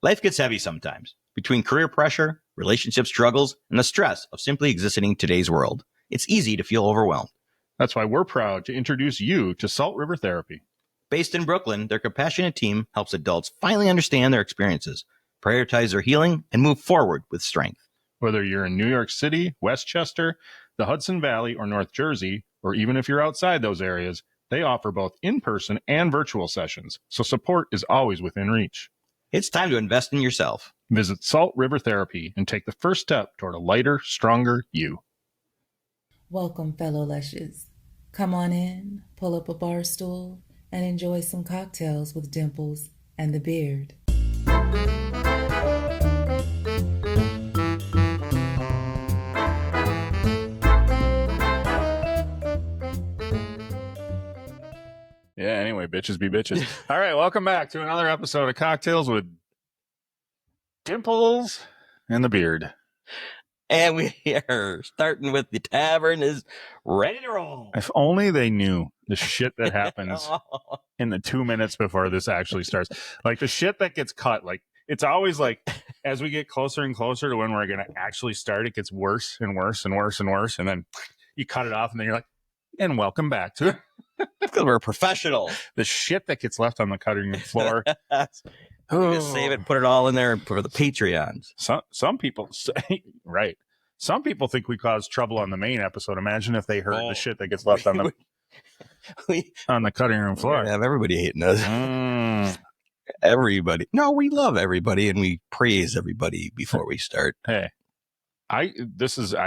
Life gets heavy sometimes. Between career pressure, relationship struggles, and the stress of simply existing in today's world, it's easy to feel overwhelmed. That's why we're proud to introduce you to Salt River Therapy. Based in Brooklyn, their compassionate team helps adults finally understand their experiences, prioritize their healing, and move forward with strength. Whether you're in New York City, Westchester, the Hudson Valley, or North Jersey, or even if you're outside those areas, they offer both in-person and virtual sessions, so support is always within reach. It's time to invest in yourself. Visit Salt River Therapy and take the first step toward a lighter, stronger you. Welcome, fellow lushes. Come on in, pull up a bar stool, and enjoy some cocktails with Dimples and the Beard. Yeah, anyway, bitches be bitches. All right, welcome back to another episode of Cocktails with Dimples and the Beard. And we are starting with the tavern is ready to roll. If only they knew the shit that happens in the 2 minutes before this actually starts. Like the shit that gets cut. Like it's always like as we get closer and closer to when we're going to actually start, it gets worse and worse and worse and worse. And then you cut it off and then you're like, and welcome back to because we're professional. The shit that gets left on the cutting room floor. Just save it and put it all in there for the Patreons. Some people say, right. Some people think we cause trouble on the main episode. Imagine if they heard the shit that gets left on the cutting room floor. Have everybody hating us. Everybody. No, we love everybody and we praise everybody before we start. Hey,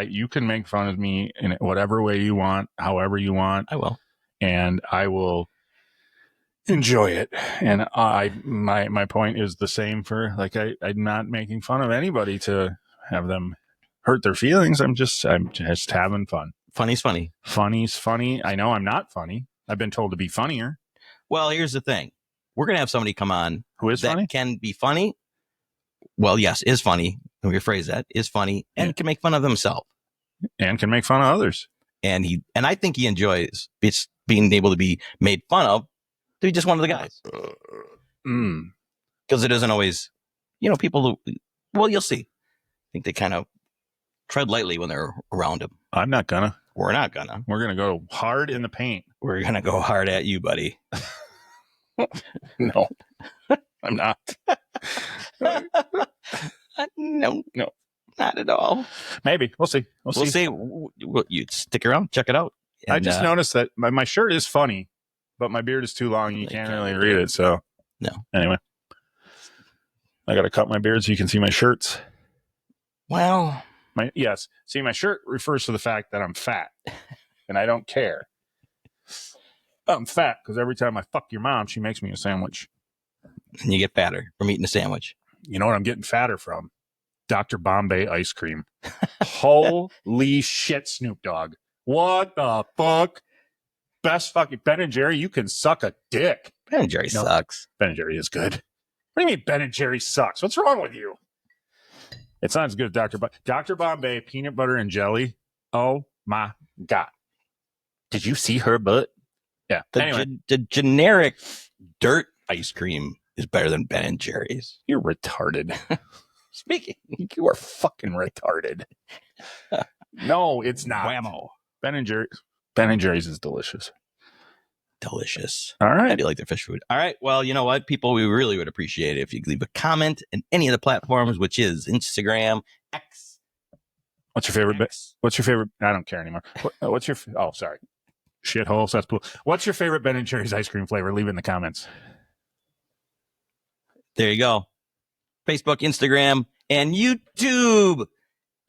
you can make fun of me in whatever way you want, however you want. I will. And I will enjoy it. And my point is the same for like I'm not making fun of anybody to have them hurt their feelings. I'm just having fun. Funny's funny. Funny's funny. I know I'm not funny. I've been told to be funnier. Well, here's the thing. We're gonna have somebody come on who is funny, can be funny. Well, yes, is funny. Let me rephrase that. Is funny and can make fun of himself and can make fun of others. And I think he enjoys being able to be made fun of. To be just one of the guys. Because it isn't always, people who, well, you'll see. I think they kind of tread lightly when they're around him. I'm not gonna. We're not gonna. We're gonna go hard in the paint. We're gonna go hard at you, buddy. No, I'm not. No, not at all. Maybe. We'll see. We'll see. You stick around, check it out. And, I just noticed that my shirt is funny, but my beard is too long. You can't really read it. So, no. Anyway, I got to cut my beard so you can see my shirts. Well, yes. See, my shirt refers to the fact that I'm fat, and I don't care. I'm fat because every time I fuck your mom, she makes me a sandwich. And you get fatter from eating a sandwich. You know what I'm getting fatter from? Dr. Bombay ice cream. Holy shit, Snoop Dogg. What the fuck? Best fucking Ben & Jerry, you can suck a dick. Ben & Jerry sucks. Ben & Jerry is good. What do you mean Ben & Jerry sucks? What's wrong with you? It's not as good as Dr. Bombay, peanut butter and jelly. Oh my God. Did you see her butt? Yeah. The generic dirt ice cream is better than Ben & Jerry's. You're retarded. Speaking. You are fucking retarded. No, it's not. Whammo. Ben & Jerry's is delicious. Delicious. All right. I do like their fish food. All right. Well, you know what, people, we really would appreciate it if you could leave a comment in any of the platforms, which is Instagram, X. What's your favorite? What's your favorite? I don't care anymore. What's your? Oh, sorry. Shithole cesspool. What's your favorite Ben & Jerry's ice cream flavor? Leave it in the comments. There you go. Facebook, Instagram, and YouTube.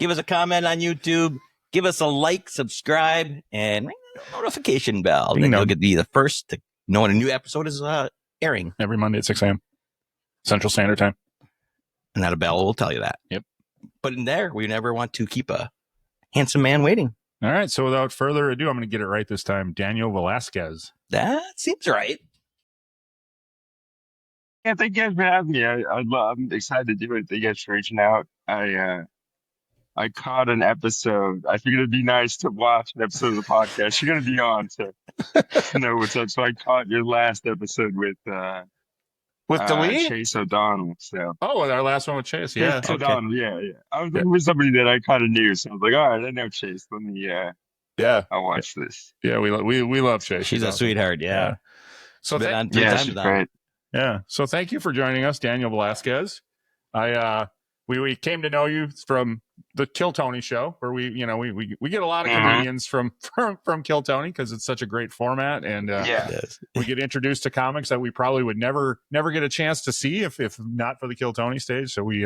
Give us a comment on YouTube. Give us a like, subscribe, and ring the notification bell. Then you'll be the first to know when a new episode is airing. Every Monday at 6 a.m. Central Standard Time. And that bell will tell you that. Yep. But in there, we never want to keep a handsome man waiting. All right. So without further ado, I'm going to get it right this time. Daniel Velasquez. That seems right. Yeah, thank you guys for having me. I'm excited to do it. Thank you guys for reaching out. I caught an episode. I figured it'd be nice to watch an episode of the podcast you're going to be on to know what's up. So I caught your last episode with With DeLee? Chase O'Donnell. So our last one with Chase. Yeah. Chase Okay. O'Donnell. Yeah. I was looking for somebody that I kind of knew, so I was like, all right, I know Chase. Let me Yeah. I'll watch this. Yeah. We love Chase. She's a awesome. sweetheart. Yeah. So Been on 3 Yeah, times she's now. great. Yeah. So thank you for joining us, Daniel Velasquez. We came to know you from the Kill Tony show, where we get a lot of comedians from Kill Tony because it's such a great format, and we get introduced to comics that we probably would never get a chance to see if not for the Kill Tony stage. So we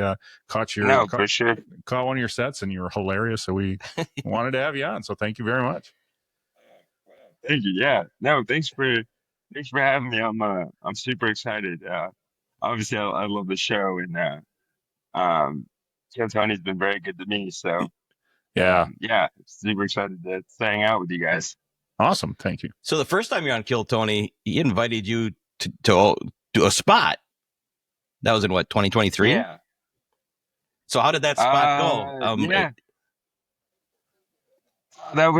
caught for sure. Caught one of your sets, and you were hilarious. So we wanted to have you on. So thank you very much. Thank you. Yeah. No, thanks for having me. I'm super excited. Obviously I love the show, and Kill Tony's been very good to me. So super excited to hang out with you guys. Awesome. Thank you. So the first time you're on Kill Tony, he invited you to do a spot. That was in what, 2023? Yeah. So how did that spot go? That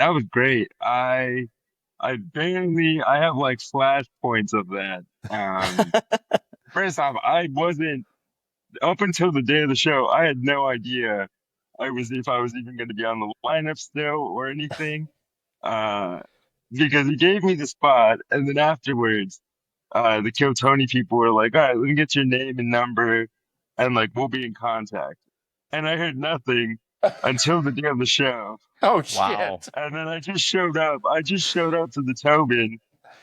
was great. I have like flash points of that. First off, I wasn't, up until the day of the show, I had no idea if I was even going to be on the lineup still or anything. Because he gave me the spot, and then afterwards, the Kill Tony people were like, all right, let me get your name and number, and like, we'll be in contact. And I heard nothing until the day of the show. Oh, wow. shit. And then I just showed up. I just showed up to the Tobin,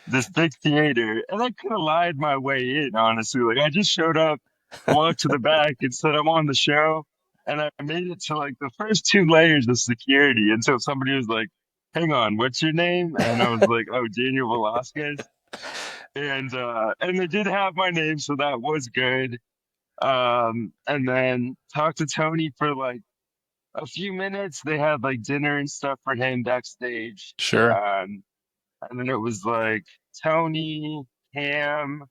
this big theater, and I could have lied my way in, honestly. Like, I just showed up, walked to the back, and said I'm on the show, and I made it to like the first 2 layers of security until somebody was like, hang on, what's your name? And I was like, oh, Daniel Velasquez. And they did have my name, so that was good. And then talked to Tony for like a few minutes. They had like dinner and stuff for him backstage. Sure. And then it was like Tony, Cam,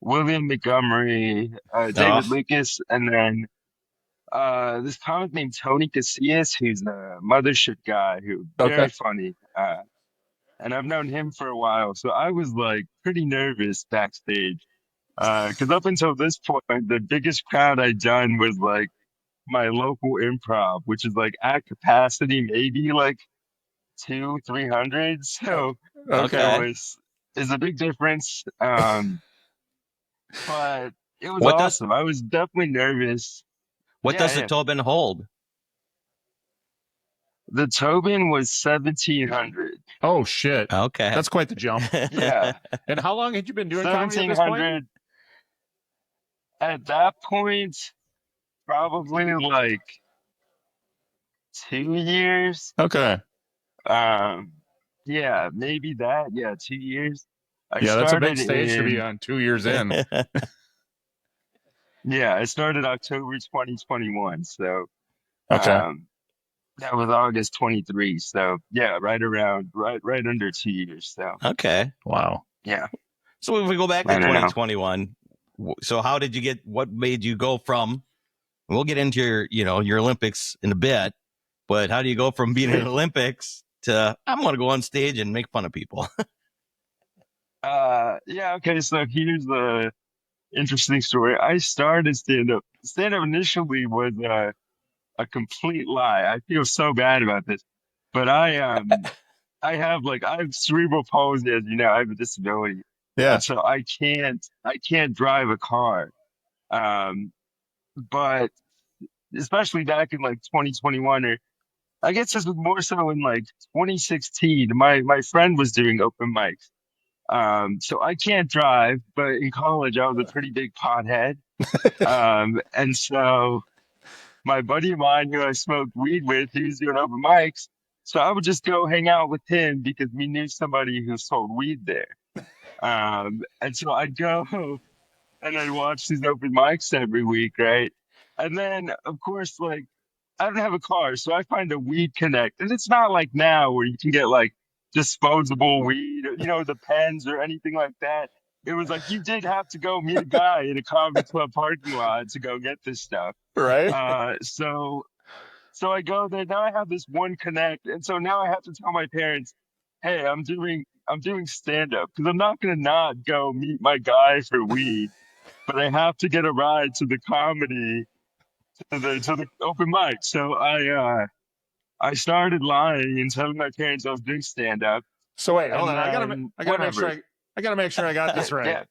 William Montgomery, David Lucas, and then this comic named Tony Casillas, who's a mothership guy who very funny. And I've known him for a while, so I was like pretty nervous backstage. Because up until this point, the biggest crowd I'd done was like my local improv, which is like at capacity, maybe like 200-300. So it's a big difference. But it was awesome. I was definitely nervous. What does the Tobin hold? The Tobin was 1,700. Oh shit! Okay, that's quite the jump. Yeah. And how long had you been doing comedy at this point? At that point, probably like 2 years. Okay. Yeah, maybe that. Yeah, 2 years. That's a big stage to be on 2 years in. Yeah, I started October 2021. So, that was August 23. So yeah, right under 2 years. So okay, wow, yeah. So if we go back to 2021, so how did you get? What made you go from? We'll get into your Olympics in a bit, but how do you go from being in the Olympics to I'm going to go on stage and make fun of people? Okay. So here's the interesting story. I started stand up. Stand up initially was a complete lie. I feel so bad about this, but I have cerebral palsy, as you know. I have a disability, and so I can't drive a car. But especially back in like 2021, or I guess this was more so in like 2016. My friend was doing open mics. So I can't drive, but in college I was a pretty big pothead. And so my buddy of mine who I smoked weed with, he was doing open mics. So I would just go hang out with him because we knew somebody who sold weed there. And so I'd go and I'd watch these open mics every week, right? And then, of course, like, I don't have a car, so I find a weed connect. And it's not like now where you can get like disposable weed, the pens or anything like that. It was like you did have to go meet a guy in a comedy club parking lot to go get this stuff. Right. So I go there. Now I have this one connect. And so now I have to tell my parents, hey, I'm doing stand up because I'm not gonna not go meet my guy for weed, but I have to get a ride to the comedy to the open mic. So I started lying and telling my parents I was doing stand up. So wait, hold And on. then I gotta make sure I gotta make sure I got this right. Yeah.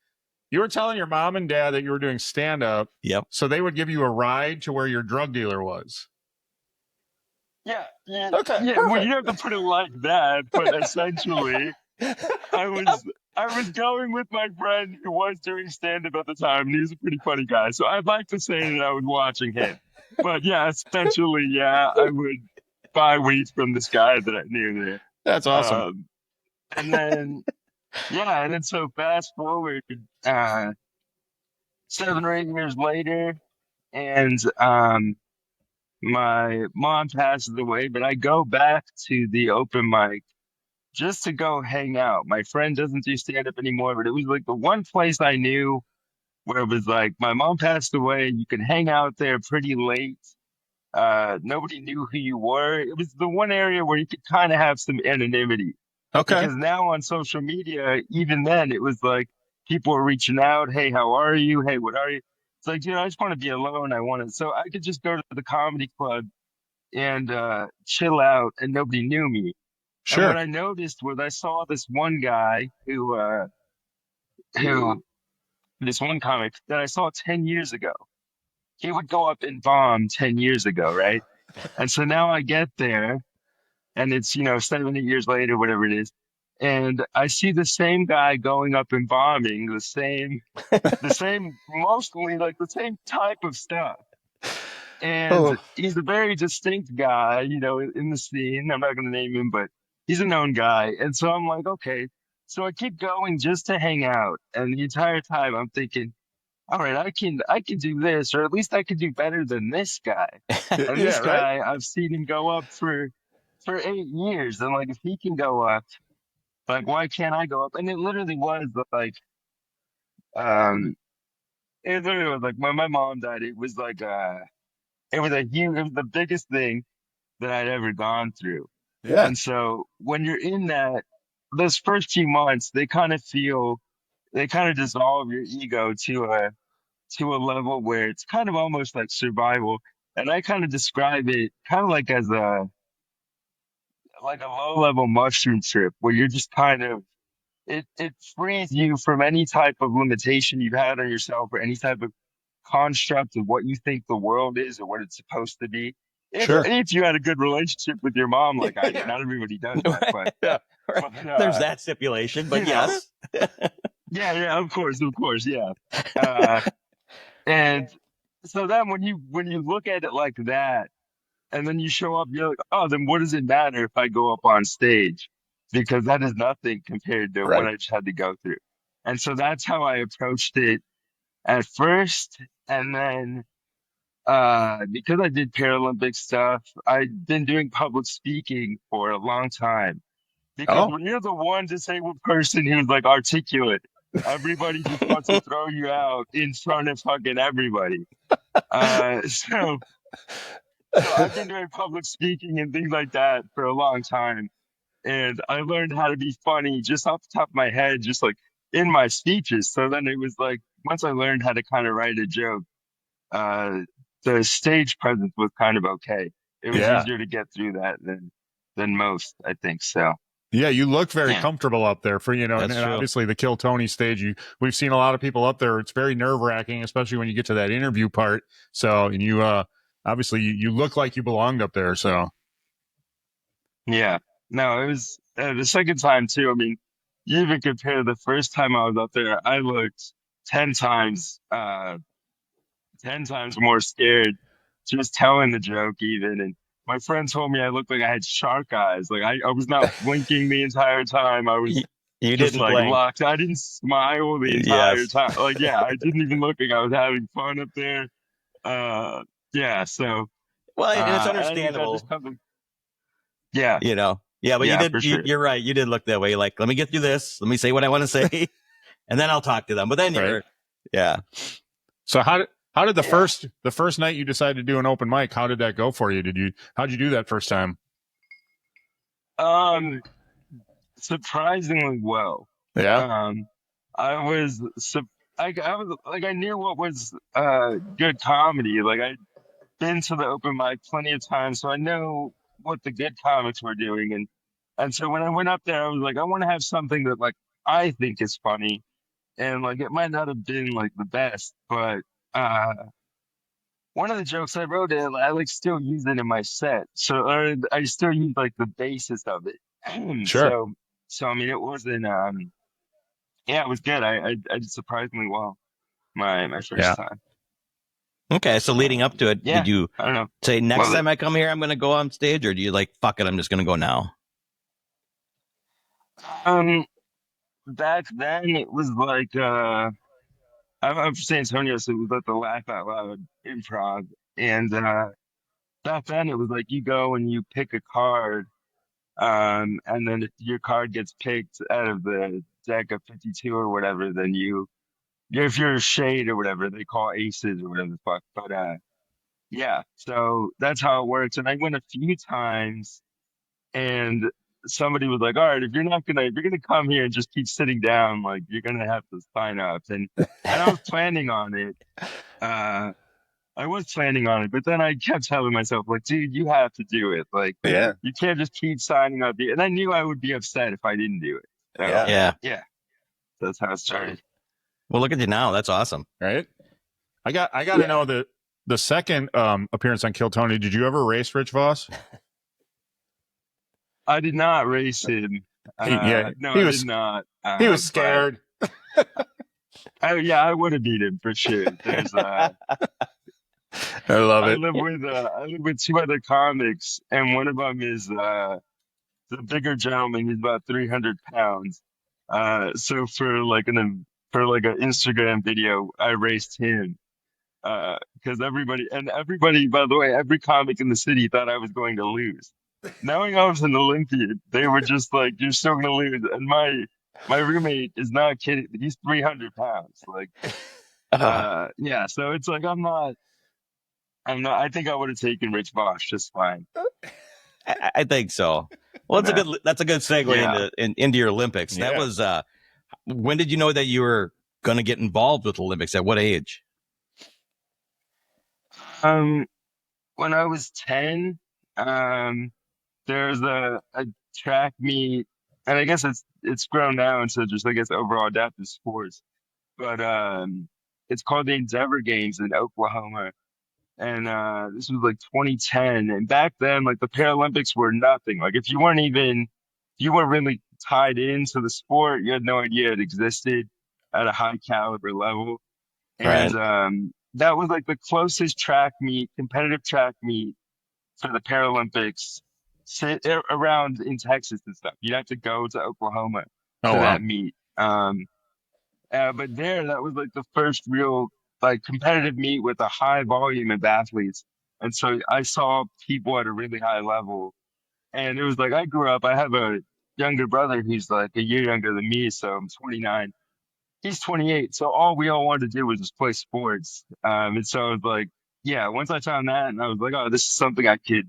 You were telling your mom and dad that you were doing stand up. Yep. So they would give you a ride to where your drug dealer was. Yeah. Okay. Yeah. Well, you don't have to put it like that, but essentially, I was going with my friend who was doing stand up at the time, and he was a pretty funny guy. So I'd like to say that I was watching him. But yeah, essentially, yeah, I would buy weed from this guy that I knew there. That's awesome. And then, yeah, and then so fast forward 7 or 8 years later, and my mom passes away, but I go back to the open mic just to go hang out. My friend doesn't do stand up anymore, but it was like the one place I knew where it was like my mom passed away. You could hang out there pretty late. Nobody knew who you were. It was the one area where you could kind of have some anonymity. Okay. Because now on social media, even then, it was like people were reaching out. Hey, how are you? Hey, what are you? It's like, I just want to be alone. So I could just go to the comedy club and chill out and nobody knew me. Sure. And what I noticed was I saw this one guy who this one comic that I saw 10 years ago. He would go up and bomb 10 years ago, right? And so now I get there and it's, 7, 8 years later, whatever it is. And I see the same guy going up and bombing the same, mostly like the same type of stuff. And he's a very distinct guy, in the scene. I'm not going to name him, but he's a known guy. And so I'm like, okay. So I keep going just to hang out. And the entire time I'm thinking, all right, I can do this, or at least I could do better than this guy. And this guy, I've seen him go up for 8 years. And like, if he can go up, like, why can't I go up? And it literally was like, when my mom died, it was like, it was the biggest thing that I'd ever gone through. Yeah. And so when you're in those first few months, they kind of dissolve your ego to a level where it's kind of almost like survival. And I kind of describe it kind of like as a low level mushroom trip where you're just kind of, it frees you from any type of limitation you've had on yourself or any type of construct of what you think the world is or what it's supposed to be. If you had a good relationship with your mom, like I did, not everybody does that, but there's that stipulation, but yes. Yeah, of course, yeah. And so then when you look at it like that, and then you show up, you're like, oh, then what does it matter if I go up on stage? Because that is nothing compared to what I just had to go through. And so that's how I approached it at first. And then because I did Paralympic stuff, I've been doing public speaking for a long time. Because when you're the one disabled person who's like articulate, everybody just wants to throw you out in front of fucking everybody. So I've been doing public speaking and things like that for a long time. And I learned how to be funny just off the top of my head, just like in my speeches. So then it was like, once I learned how to kind of write a joke, the stage presence was kind of okay. It was easier to get through that than most, I think. So. Yeah, you look very comfortable up there for, and true. obviously the Kill Tony stage, we've seen a lot of people up there. It's very nerve wracking, especially when you get to that interview part. So, and you, obviously you look like you belonged up there. So. Yeah, no, it was the second time too. I mean, you even compare the first time I was up there, I looked 10 times more scared just telling the joke even. And my friend told me I looked like I had shark eyes. Like I was not blinking the entire time. I was you just didn't like blink. locked. I didn't smile the entire time. Like, I didn't even look like I was having fun up there. So. Well, and it's understandable. Yeah. But you did, sure. You're right. You did look that way. Like, let me get through this. Let me say what I want to say and then I'll talk to them. But then So how did the first night you decided to do an open mic, how did that go for you? How'd you do that first time? surprisingly well. Yeah. I was I was like I knew what was good comedy. Like I'd been to the open mic plenty of times, so I know what the good comics were doing. And so when I went up there, I was like, I want to have something that like I think is funny, and like it might not have been like the best, but uh one of the jokes I wrote, I like still use it in my set. So or I still use like the basis of it. Sure. So I mean, it wasn't. Yeah, it was good. I did surprisingly well my first time. Okay, so leading up to it, Yeah, did you I don't know. say next Love time I come here, I'm going to go on stage, or do you like fuck it, I'm just going to go now? it. Back then it was like I'm from San Antonio, so it was like the laugh out loud improv, and back then it was like you go and you pick a card. And then if your card gets picked out of the deck of 52 or whatever, then if you're a shade or whatever, they call aces or whatever the fuck. But yeah, so that's how it works. And I went a few times, and somebody was like, "All right, if you're gonna come here and just keep sitting down, like you're gonna have to sign up." And I was planning on it. Uh, I was planning on it, but then I kept telling myself, like, dude, you have to do it. Like, Yeah. you can't just keep signing up. And I knew I would be upset if I didn't do it. So, Yeah. that's how it started. Well, look at you now. That's awesome. Right. I got to know the second appearance on Kill Tony. Did you ever race Rich Voss? I did not race him. No, I did not. He was scared. I would have beat him for sure. There's I love it. I live with two other comics, and one of them is the bigger gentleman. He's about 300 pounds. So for like an Instagram video, I raced him. Because everybody, by the way, every comic in the city thought I was going to lose. Knowing I was an Olympian, they were just like, "You're still going to lose." And my roommate is not kidding. He's 300 pounds. Like, yeah. So it's like I'm not. I think I would have taken Rich Bosch just fine. I think so. Well, that's a good segue into your Olympics. Yeah. That was when did you know that you were going to get involved with Olympics? At what age? When I was 10, there's a track meet, and I guess it's grown now into just I guess overall adaptive sports. But it's called the Endeavor Games in Oklahoma. And this was like 2010. And back then, like the Paralympics were nothing. Like if you weren't really tied into the sport, you had no idea it existed at a high caliber level. And that was like the closest competitive track meet for the Paralympics around in Texas and stuff. You'd have to go to Oklahoma to that meet. But that was like the first real like competitive meet with a high volume of athletes. And so I saw people at a really high level. And it was like I grew up, I have a younger brother who's like a year younger than me, so I'm 29. He's 28. So all we all wanted to do was just play sports. And so I was like, yeah, once I found that and I was like, oh, this is something I could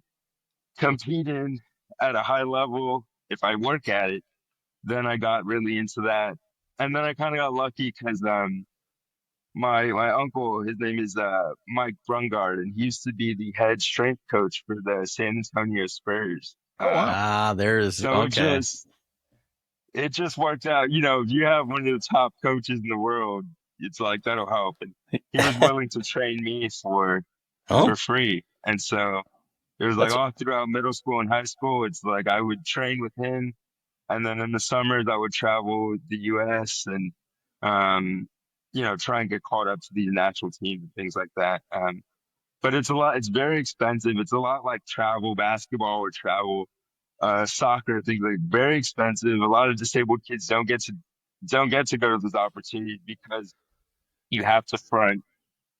compete in at a high level if I work at it, then I got really into that. And then I kind of got lucky because my uncle, his name is Mike Brungard, and he used to be the head strength coach for the San Antonio Spurs. It just worked out. You know, if you have one of the top coaches in the world, it's like that'll help. And he was willing to train me for free. And so it was like all throughout middle school and high school, it's like I would train with him. And then in the summers, I would travel the U.S. and, try and get caught up to these national teams and things like that. But it's very expensive. It's a lot like travel basketball or travel soccer, things like very expensive. A lot of disabled kids don't get to go to those opportunities because you have to front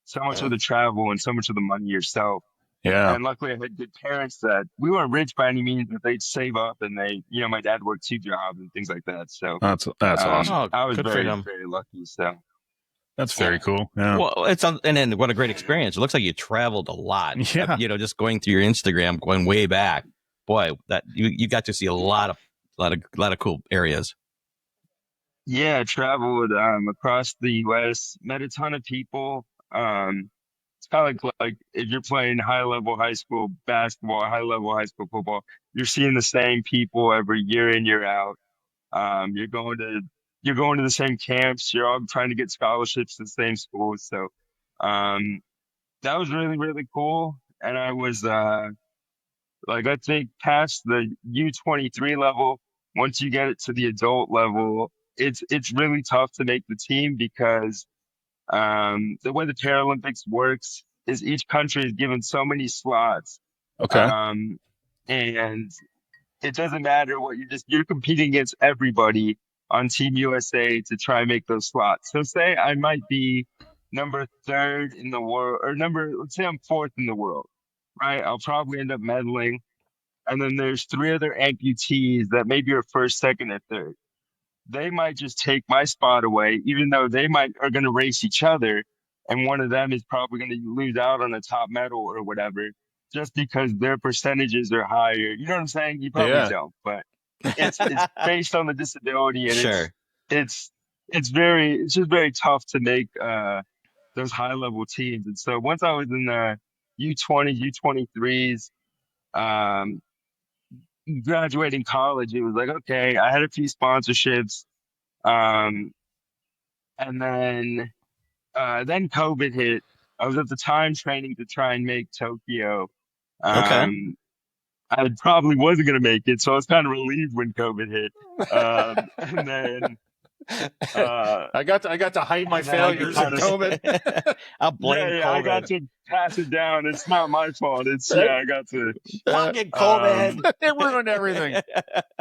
so much of the travel and so much of the money yourself. Yeah. And luckily I had good parents that we weren't rich by any means, but they'd save up and my dad worked 2 jobs and things like that. So that's awesome. I was very, very lucky. So that's very cool. Yeah. Well, and then what a great experience. It looks like you traveled a lot. Yeah. Just going through your Instagram, going way back. Boy, that you got to see a lot of A lot of cool areas. Yeah, I traveled across the U.S., met a ton of people. It's kind of like if you're playing high level high school basketball, high level high school football, you're seeing the same people every year in, year out. You're going to the same camps. You're all trying to get scholarships to the same schools. So um, that was really, really cool. And I was like, I think past the U23 level, once you get it to the adult level, it's really tough to make the team because the way the Paralympics works is each country is given so many slots. Okay. Um, and it doesn't matter what you're competing against everybody on Team USA to try and make those slots. So say I might be number third in the world or let's say I'm fourth in the world, right? I'll probably end up medaling. And then there's three other amputees that maybe are first, second, and third. They might just take my spot away, even though they are going to race each other, and one of them is probably going to lose out on a top medal or whatever, just because their percentages are higher. You know what I'm saying? You probably Yeah. don't, but it's based on the disability, and Sure. it's it's just very tough to make those high level teams. And so once I was in the U20, U23s, um, graduating college, it was like, okay, I had a few sponsorships. Um, and then COVID hit. I was at the time training to try and make Tokyo. Okay. I probably wasn't going to make it, so I was kind of relieved when COVID hit. And then, I got to hide my and then I could failures in kind of, COVID. I'll blame yeah, I got COVID. to pass it down. It's not my fault. I got to, Fucking COVID. It ruined everything.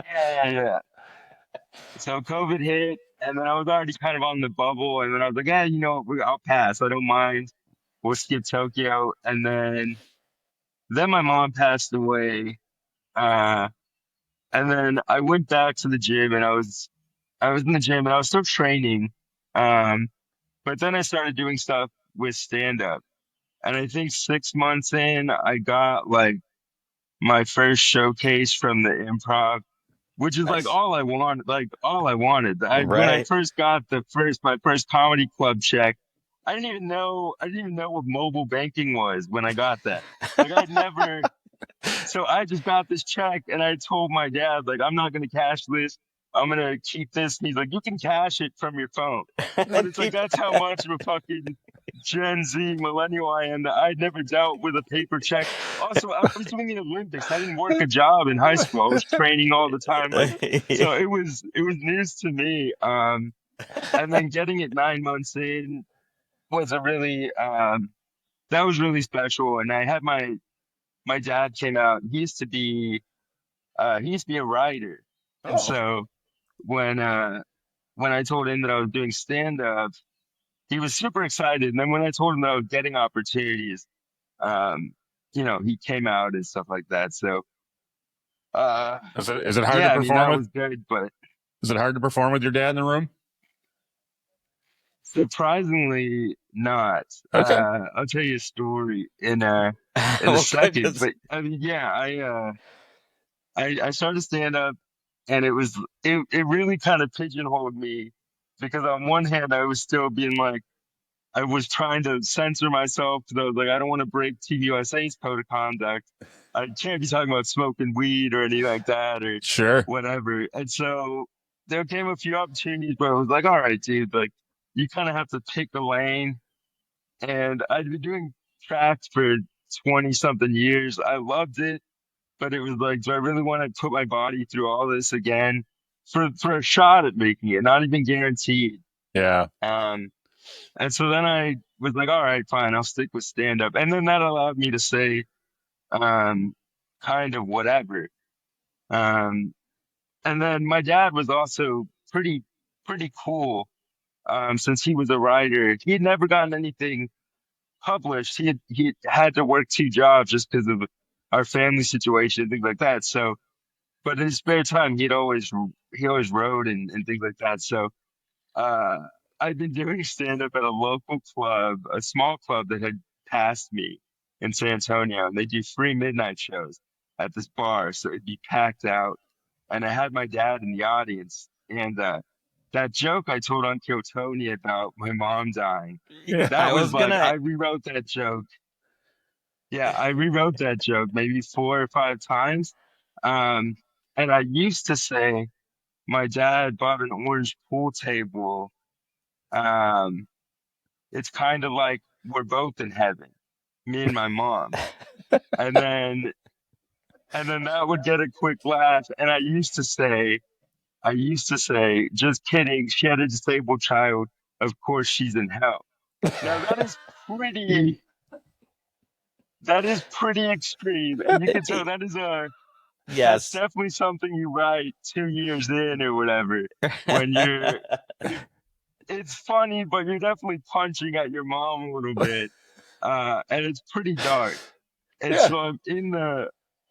yeah. So COVID hit, and then I was already kind of on the bubble, and then I was like, yeah, I'll pass. I don't mind. We'll skip Tokyo. And then my mom passed away. Uh, and then I went back to the gym, and I was in the gym, and I was still training. Um, but then I started doing stuff with stand up. And I think 6 months in, I got like my first showcase from the improv, which is like Nice. all I wanted. Like all I wanted. When I Right. first got my first comedy club check, I didn't even know what mobile banking was when I got that. Like I'd never. So I just got this check, and I told my dad, like, I'm not gonna cash this. I'm gonna keep this. And he's like, you can cash it from your phone. But it's like that's how much of a fucking Gen Z millennial I am that I'd never dealt with a paper check. Also, I was doing the Olympics. I didn't work a job in high school. I was training all the time. Like, so it was news to me. And then getting it 9 months in was that was really special. And I had my dad came out. He used to be a writer. And Oh, so when I told him that I was doing stand up, he was super excited. And then when I told him that I was getting opportunities, um, he came out and stuff like that. So, is it hard to yeah, I mean, perform that with? was good, but Is it hard to perform with your dad in the room? surprisingly not. Okay. I'll tell you a story in a Oh, second, goodness. but I mean, yeah, I started stand up, and it really kind of pigeonholed me because on one hand, I was still being like, I was trying to censor myself because I was like, I don't want to break Team USA's code of conduct. I can't be talking about smoking weed or anything like that or Sure. whatever. And so there came a few opportunities where I was like, all right, dude, like you kind of have to pick a lane. And I'd been doing track for 20 something years. I loved it, but it was like, do I really want to put my body through all this again for a shot at making it, not even guaranteed. Yeah. And so then I was like, all right, fine, I'll stick with stand up. And then that allowed me to say, um, kind of whatever. Um, and then my dad was also pretty cool. Since he was a writer, he had never gotten anything published. He had to work two jobs just because of our family situation, things like that. So, but in his spare time, he always wrote and things like that. So, uh, I've been doing stand up at a local club, a small club that had passed me in San Antonio, and they do free midnight shows at this bar. So it'd be packed out. and I had my dad in the audience. And that joke I told on Kill Tony about my mom dying, Yeah. that I was was like, gonna. I rewrote that joke. Yeah, I rewrote that joke maybe 4 or 5 times. Um, and I used to say my dad bought an orange pool table. Um, it's kind of like we're both in heaven, me and my mom. And then that would get a quick laugh. And I used to say, just kidding, she had a disabled child. Of course she's in hell. Now that is pretty extreme. And you can tell that's Yes. definitely something you write 2 years in or whatever when it's funny, but you're definitely punching at your mom a little bit. And it's pretty dark. And Yeah. so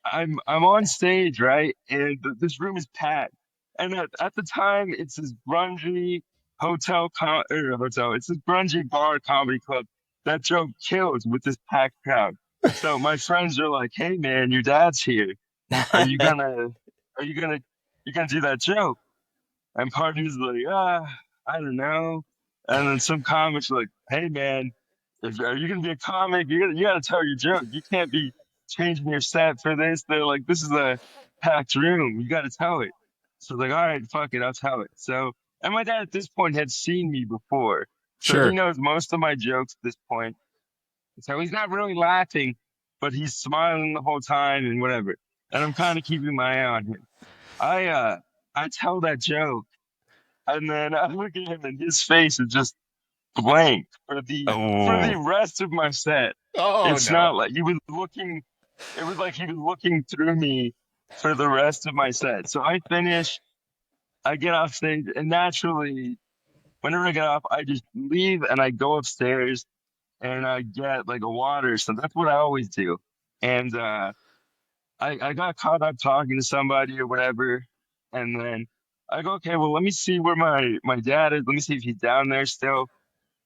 I'm on stage, right? And this room is packed. And at the time, it's this grungy it's this grungy bar comedy club. That joke kills with this packed crowd. So my friends are like, "Hey man, your dad's here. Are you gonna, are you gonna do that joke?" And part of me is like, I don't know. And then some comics are like, "Hey man, are you gonna be a comic? You gotta tell your joke. You can't be changing your set for this." They're like, "This is a packed room. You gotta tell it." So like, all right, fuck it, I'll tell it. So, and my dad at this point had seen me before, so he Sure. knows most of my jokes at this point. So he's not really laughing, but he's smiling the whole time and whatever. And I'm kind of keeping my eye on him. I tell that joke. And then I look at him and his face is just blank for the Oh. rest of my set. Oh It's no. not like it was like he was looking through me for the rest of my set. So I finish, I get off stage, and naturally, whenever I get off, I just leave and I go upstairs and I get like a water. So that's what I always do. And I got caught up talking to somebody or whatever, and then I go, okay, well, let me see where my dad is. Let me see if he's down there still.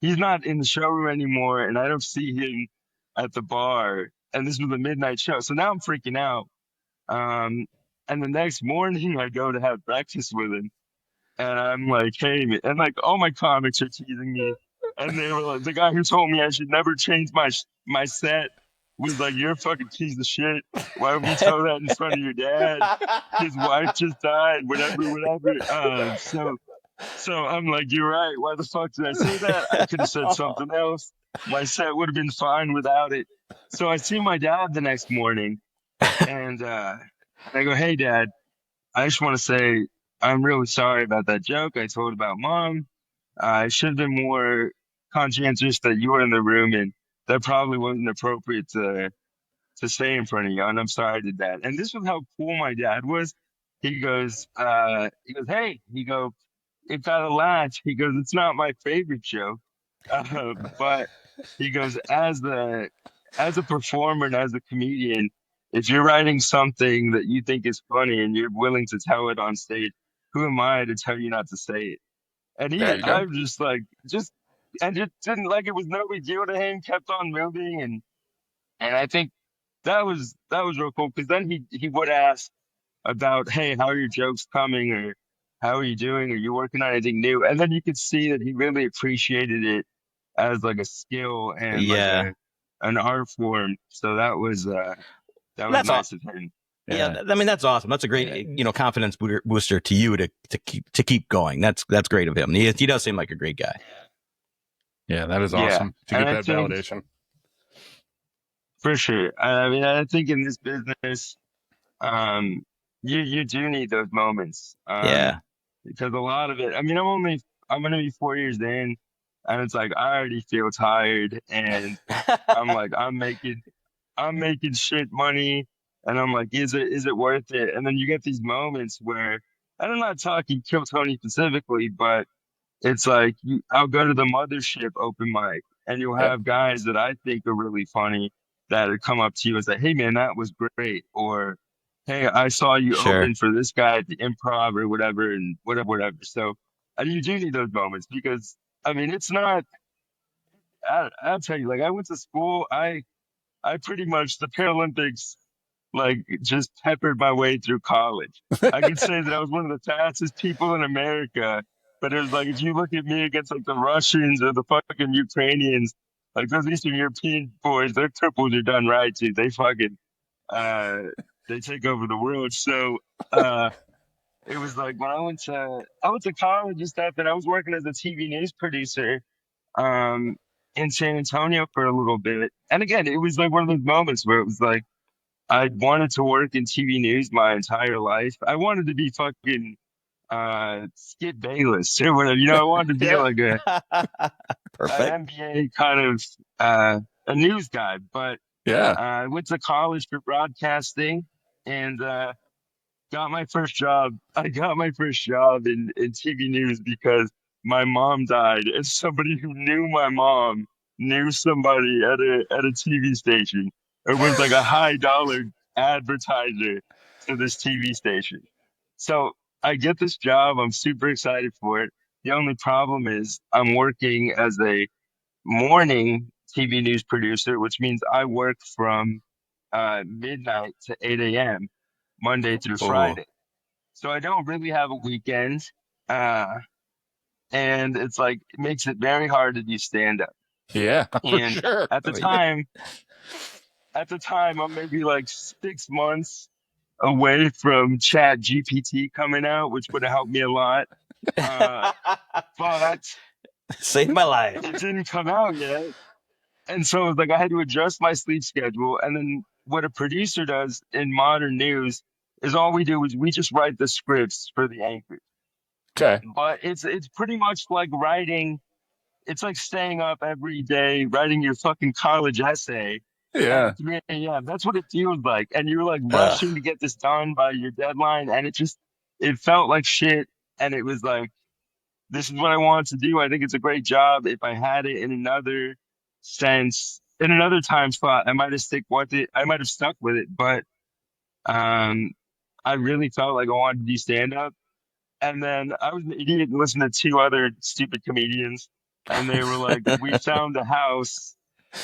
He's not in the showroom anymore, and I don't see him at the bar. And this was a midnight show, so now I'm freaking out. Um, and the next morning, I go to have breakfast with him, and I'm like, hey, and like all my comics are teasing me. And they were like, the guy who told me I should never change my set was like, you're a fucking piece of shit. Why would you tell that in front of your dad? His wife just died, whatever, whatever. So I'm like, you're right. Why the fuck did I say that? I could have said something else. My set would have been fine without it. So I see my dad the next morning, and I go, hey, dad, I just want to say I'm really sorry about that joke I told about mom. I should have been more conscientious that you were in the room, and that probably wasn't appropriate to say in front of you. And I'm sorry I did that. And this was how cool my dad was. Hey, it got a laugh. He goes, it's not my favorite joke, but he goes, as a performer and as a comedian, if you're writing something that you think is funny and you're willing to tell it on stage, who am I to tell you not to say it? And There you go. I'm just like, and just didn't like it was no big deal to him. Kept on moving, and I think that was real cool because then he would ask about, hey, how are your jokes coming, or how are you doing? Are you working on anything new? And then you could see that he really appreciated it as like a skill and like Yeah. an art form. So that was That's all. nice of him. Yeah. I mean, that's awesome. That's a great, confidence booster to you to keep going. That's great of him. He does seem like a great guy. Yeah, that is Yeah. awesome to And get I that think validation. for sure. I mean, I think in this business, um, you do need those moments. Yeah. Because a lot of it, I mean, I'm gonna be 4 years in, and it's like I already feel tired, and I'm like, I'm making shit money, and I'm like, is it worth it? And then you get these moments where, and I'm not talking Kill Tony specifically, but it's like I'll go to the mothership open mic, and you'll Yeah. have guys that I think are really funny that would come up to you and say, "Hey man, that was great," or "Hey, I saw you Sure. open for this guy at the Improv or whatever," and whatever. So, and you do need those moments because I mean, it's not. I'll tell you, like I went to school. I pretty much the Paralympics like just peppered my way through college. I could say that I was one of the fastest people in America, but it was like if you look at me against like the Russians or the fucking Ukrainians, like those Eastern European boys, their triples are done right too. They fucking uh they take over the world. So it was like when I went to college and stuff, and I was working as a TV news producer um in San Antonio for a little bit. And again, it was like one of those moments where it was like I wanted to work in TV news my entire life. I wanted to be fucking Skip Bayless or whatever. I wanted to be Yeah. like an Perfect. NBA kind of a news guy. But Yeah. I went to college for broadcasting and got my first job. I got my first job in TV news because my mom died, and somebody who knew my mom knew somebody at a TV station. It was like a high dollar advertiser to this TV station. So I get this job. I'm super excited for it. The only problem is I'm working as a morning TV news producer, which means I work from midnight to 8 a.m. Monday through Oh, Friday. So I don't really have a weekend. Uh, and it's like, it makes it very hard to do stand up. Yeah, for And sure. at the time, I'm maybe like 6 months away from Chat GPT coming out, which would have helped me a lot. Uh, but saved my life. it didn't come out yet. And so it was like I had to adjust my sleep schedule. And then what a producer does in modern news is all we do is we just write the scripts for the anchors. Okay. But it's pretty much like writing. It's like staying up every day writing your fucking college essay Yeah. at 3 a.m. That's what it feels like. And you're like Ugh. rushing to get this done by your deadline. And it felt like shit. And it was like, this is what I wanted to do. I think it's a great job. If I had it in another sense, in another time slot, I might have stuck with it. But um, I really felt like I wanted to do stand up. And then I was an idiot and listened to two other stupid comedians, and they were like, "We found a house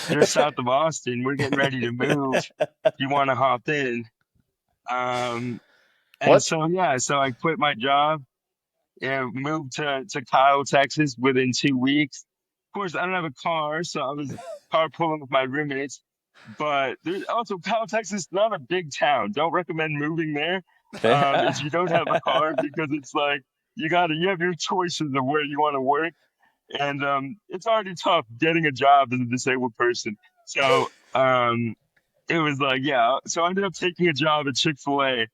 just south of Austin. We're getting ready to move. You want to hop in?" And What? so yeah, so I quit my job and moved to Kyle, Texas within 2 weeks. Of course, I don't have a car, so I was carpooling with my roommates. But there's also Kyle, Texas, is not a big town. Don't recommend moving there if you don't have a car because it's like you have your choices of where you want to work, and it's already tough getting a job as a disabled person. So it was like yeah. So I ended up taking a job at Chick-fil-A.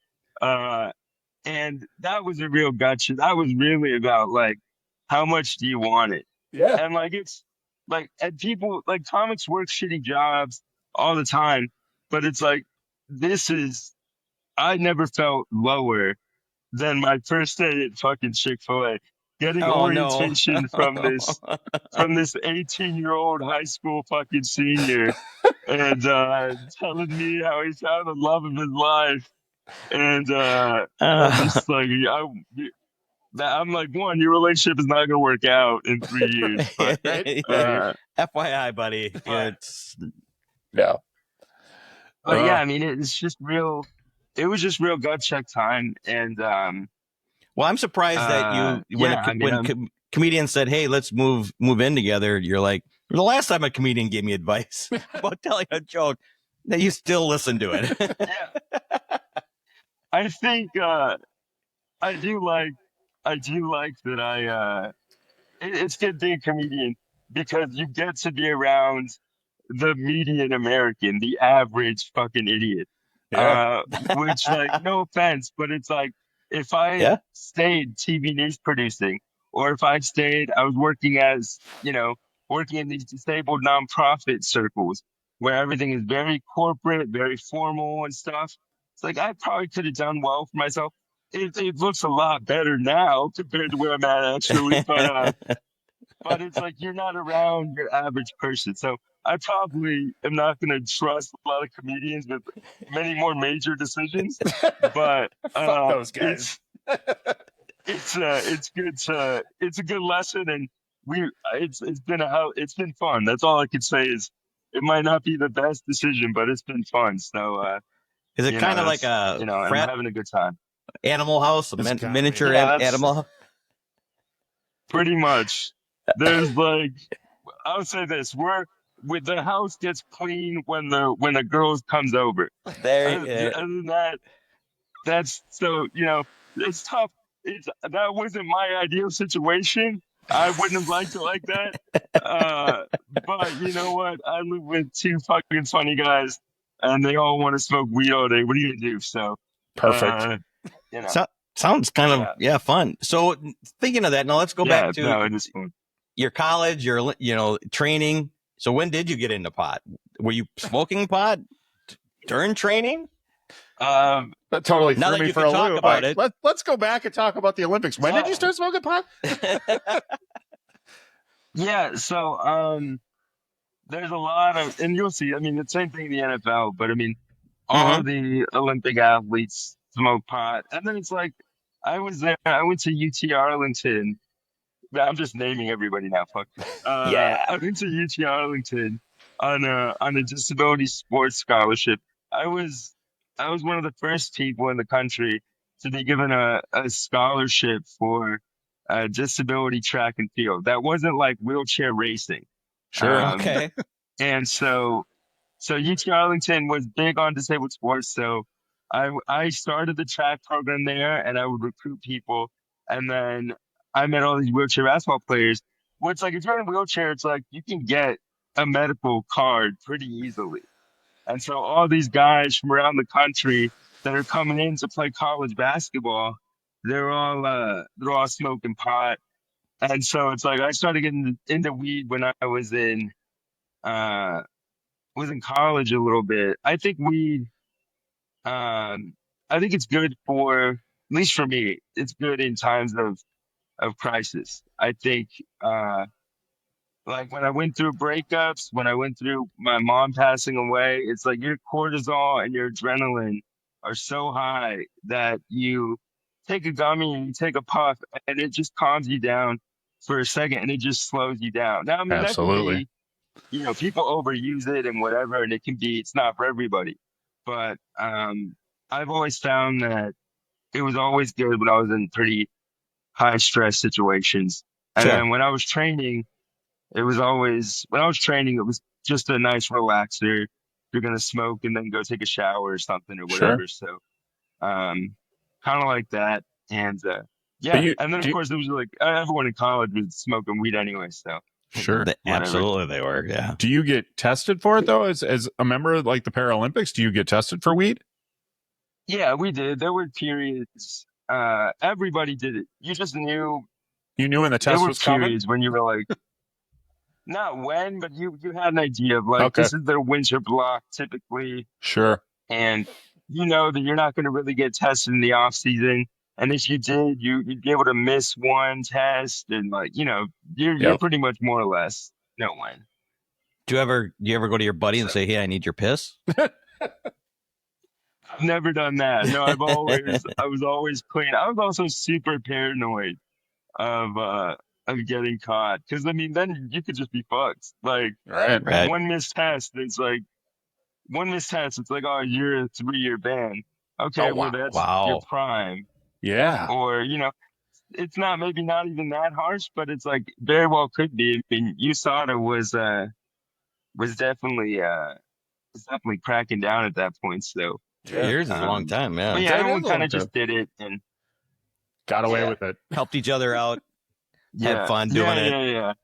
And that was a real gotcha. That was really about like, how much do you want it? Yeah. And like, it's like, and people like comics work shitty jobs all the time, but it's like, I never felt lower than my first day at fucking Chick-fil-A, getting Oh no. orientation from this 18-year-old high school fucking senior and telling me how he found the love of his life. And I'm just like, I'm like, one, your relationship is not going to work out in 3 years. But, Yeah, FYI, buddy. It's Yeah. but yeah, I mean, it's just real. It was just real gut check time. And well, I'm surprised that comedian said, "Hey, let's move in together." You're like, the last time a comedian gave me advice about telling a joke, that you still listen to it. yeah, I think I do like that it's good being a comedian because you get to be around the median American, the average fucking idiot. Yeah. Which like no offense, but it's like if I stayed TV news producing, or if I stayed, I was working working in these disabled nonprofit circles where everything is very corporate, very formal and stuff. It's like I probably could have done well for myself. It looks a lot better now compared to where I'm at actually, but it's like you're not around your average person. So I probably am not going to trust a lot of comedians with many more major decisions. But Fuck those guys. it's a good lesson, and it's been fun. That's all I could say is it might not be the best decision, but it's been fun. So Is it kind of like a I'm having a good time. Animal house, a miniature animal? Pretty much. There's like, I'll say this: with the house gets clean when the girls comes over. Other than that, that's so it's tough. That wasn't my ideal situation. I wouldn't have liked it like that. But you know what? I live with two fucking funny guys, and they all want to smoke weed all day. What are you gonna do? So perfect. Sounds kind of fun. So thinking of that, now let's go back to your college, your training. So when did you get into pot? Were you smoking pot during training? That totally threw me for a loop. About it. Let's go back and talk about the Olympics. When did you start smoking pot? Yeah, so there's a lot of, and you'll see, I mean, the same thing in the NFL, but I mean, all the Olympic athletes smoke pot. And then it's like, I was there, I went to UT Arlington. I'm just naming everybody now, fuck. I went to UT Arlington on a disability sports scholarship. I was one of the first people in the country to be given a scholarship for disability track and field. That wasn't like wheelchair racing. Sure. Okay. And so UT Arlington was big on disabled sports. So I started the track program there, and I would recruit people. And then I met all these wheelchair basketball players. Which, like, if you're in a wheelchair, it's like you can get a medical card pretty easily. And so all these guys from around the country that are coming in to play college basketball, they're all smoking pot. And so it's like I started getting into weed when I was in college a little bit. I think weed, I think it's good for, at least for me, it's good in times of crisis. I think like when I went through breakups, when I went through my mom passing away, it's like your cortisol and your adrenaline are so high that you take a gummy and you take a puff and it just calms you down for a second and it just slows you down. Now, I mean, absolutely. that can be, people overuse it and whatever, and it's not for everybody. But I've always found that it was always good when I was in pretty high stress situations. And then when I was training, it was just a nice relaxer. You're going to smoke and then go take a shower or something or whatever. Sure. So, kind of like that. And, and then of course it was like everyone in college was smoking weed anyway. So sure. Absolutely. They were. Yeah. Do you get tested for it though? As a member of like the Paralympics, do you get tested for weed? Yeah, we did. There were periods. Everybody did it. You just knew. You knew when the test was coming? Periods when you were like, not when, but you had an idea of like, this is their winter block typically. Sure. And you know that you're not going to really get tested in the off season. And if you did, you'd be able to miss one test and like, you're pretty much more or less know when. Do you ever go to your buddy and say, hey, I need your piss? I've never done that. No, I was always clean. I was also super paranoid of getting caught. Cause I mean, then you could just be fucked. Like one missed test, it's like, oh, you're a 3-year ban. Okay, well that's your prime. Yeah. Or, it's maybe not even that harsh, but it's like very well could be. I mean, USADA was definitely cracking down at that point. So 2 years is a long time, yeah. But yeah, everyone kind of just did it and got away with it. Helped each other out. Had fun doing it. Yeah.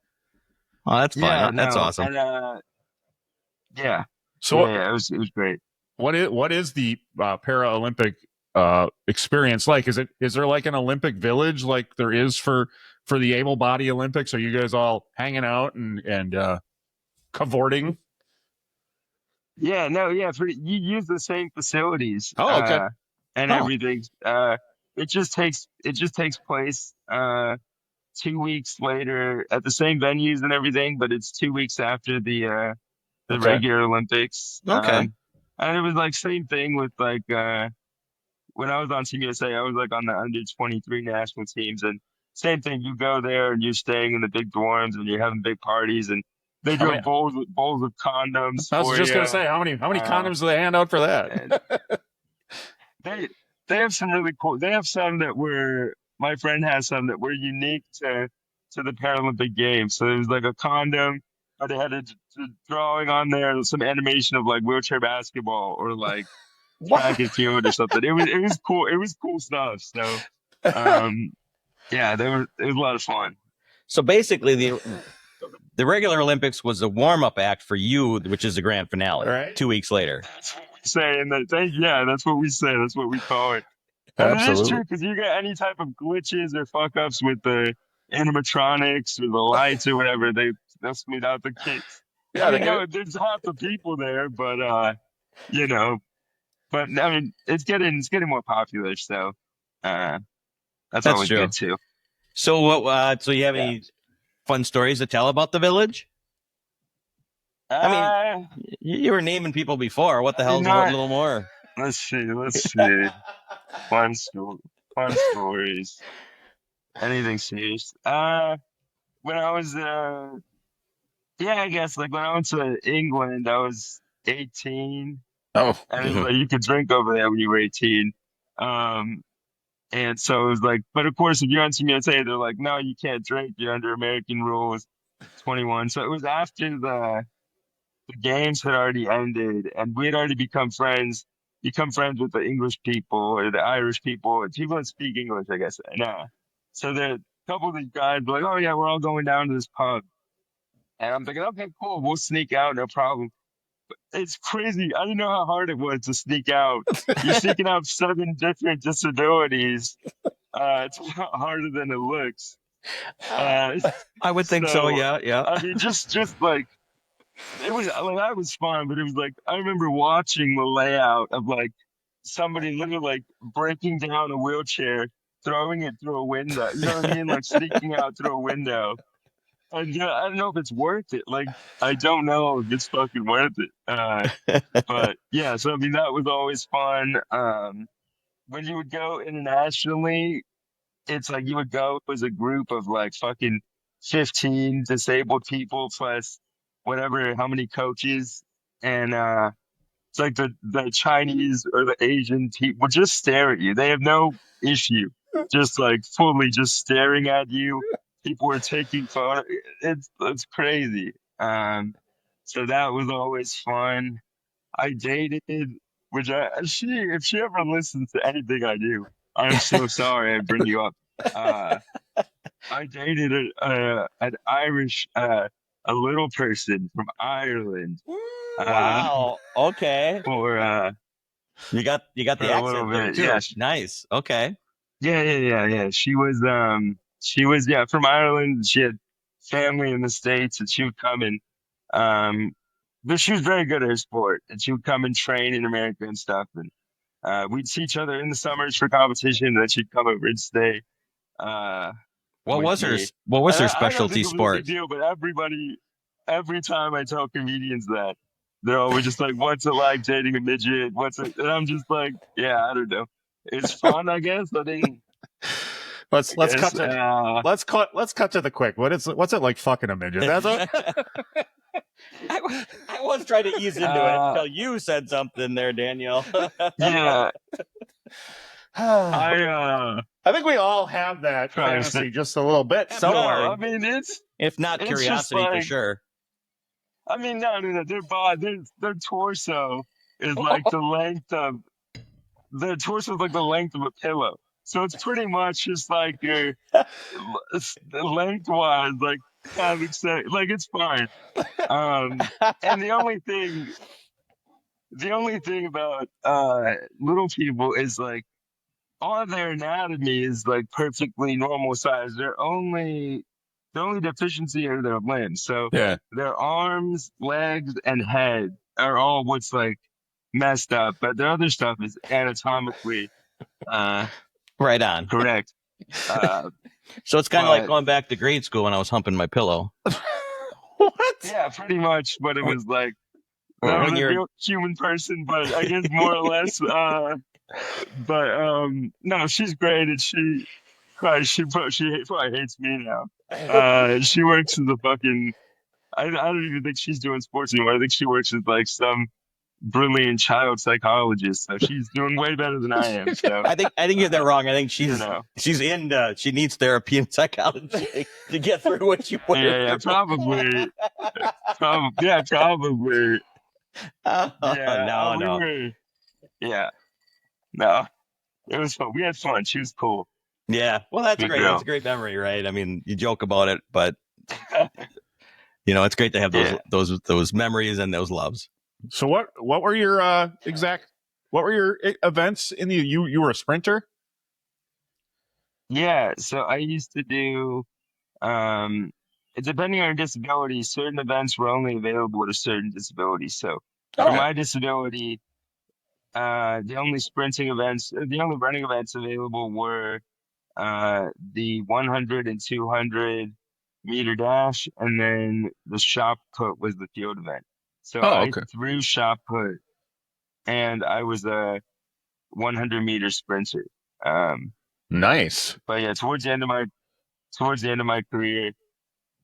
Oh, that's fun. That's awesome. And, yeah. So it was great. What is the Paralympic experience like? Is there like an Olympic village like there is for the able-bodied Olympics? Are you guys all hanging out and cavorting? Yeah, no, yeah. You use the same facilities. Oh, okay. And everything. It just takes place 2 weeks later at the same venues and everything, but it's 2 weeks after the regular Olympics. Okay. And it was like same thing with like when I was on Team USA, I was like on the under 23 national teams, and same thing. You go there and you're staying in the big dorms and you're having big parties, and they do bowls of condoms. I was just gonna say, how many condoms do they hand out for that? they have some really cool. They have some that were. My friend has some that were unique to the Paralympic Games. So it was like a condom, but it had a drawing on there, some animation of like wheelchair basketball or like track and field or something. It was cool. It was cool stuff. So, yeah, it was a lot of fun. So basically, the regular Olympics was a warm up act for you, which is the grand finale. Right. 2 weeks later. That's what we say, and that's what we say. That's what we call it. And it is true because you get any type of glitches or fuck ups with the animatronics or the lights or whatever, they'll smooth out the kicks. Yeah, there's half the people there, but you know, but I mean, it's getting more popular, so that's always true. good too. So what? So you have any fun stories to tell about the village? I mean, you were naming people before. What the hell's a little more? Let's see. Fun stories. Anything serious? When I was I guess like when I went to England, I was 18. Oh, and it was like you could drink over there when you were 18. And so it was like, but of course, if you're on Team USA, they're like, no, you can't drink. You're under American rules, 21. So it was after the games had already ended, and we had already become friends with the English people or the Irish people that speak English, I guess. And so a couple of these guys were like, oh yeah, we're all going down to this pub. And I'm thinking, okay, cool, we'll sneak out, no problem. But it's crazy. I didn't know how hard it was to sneak out. You're sneaking out 7 different disabilities. It's a lot harder than it looks. I would think so. Yeah. I mean, just like, it was like that was fun, but it was like I remember watching the layout of like somebody literally like breaking down a wheelchair, throwing it through a window. You know what I mean? Like sneaking out through a window. And I don't know if it's worth it. Like I don't know if it's fucking worth it. But yeah, so I mean that was always fun. When you would go internationally, it's like you would go as a group of like fucking 15 disabled people plus whatever, how many coaches. And it's like the Chinese or the Asian people will just stare at you. They have no issue. Just like fully just staring at you. People are taking photos. It's crazy. So that was always fun. I dated, if she ever listens to anything I do, I'm so sorry I bring you up. I dated an Irish, a little person from Ireland. Wow. Okay. For you got the accent there too. Yeah. Nice. Okay. Yeah. She was from Ireland. She had family in the States, and she would come and but she was very good at her sport, and she would come and train in America and stuff. And we'd see each other in the summers for competition, and then she'd come over and stay. What was her specialty sport? It was a big deal, but every time I tell comedians that, they're always just like, "What's it like dating a midget? And I'm just like, "Yeah, I don't know. It's fun, I guess." I think. Let's cut to the quick. What's it like fucking a midget? I was trying to ease into it until you said something there, Daniel. Yeah. I think we all have that fantasy just a little bit somewhere. No, I mean, if not curiosity for sure. I mean, no. Their torso is like the length of a pillow. So it's pretty much just like your lengthwise, like having sex, like it's fine. And the only thing about little people is like all of their anatomy is like perfectly normal size. Their only deficiency are their limbs. So their arms, legs, and head are all what's like messed up, but their other stuff is anatomically right on. Correct. So it's kind of like going back to grade school when I was humping my pillow. What? Yeah, pretty much. But it was like when you're a real human person, but I guess more or less. But no, she's great, and she probably hates me now. She works as a fucking. I don't even think she's doing sports anymore. I think she works as like some brilliant child psychologist, so she's doing way better than I am. So I think you get that wrong. I think she's you know, she needs therapy and psychology to get through what she went yeah, through. probably, probably, yeah. We No. were, yeah, no, it was fun. We had fun. She was cool. Yeah. Well, that's Good great. It's girl. a great memory, right? I mean, you joke about it, but it's great to have those memories and those loves. So what were your what were your events in the you were a sprinter? Yeah, so I used to do, depending on your disability, certain events were only available with a certain disability. So for my disability, the only running events available were the 100 and 200 meter dash, and then the shot put was the field event. So I Okay. threw shot put, and I was a 100 meter sprinter. Nice. But yeah, towards the end of my career,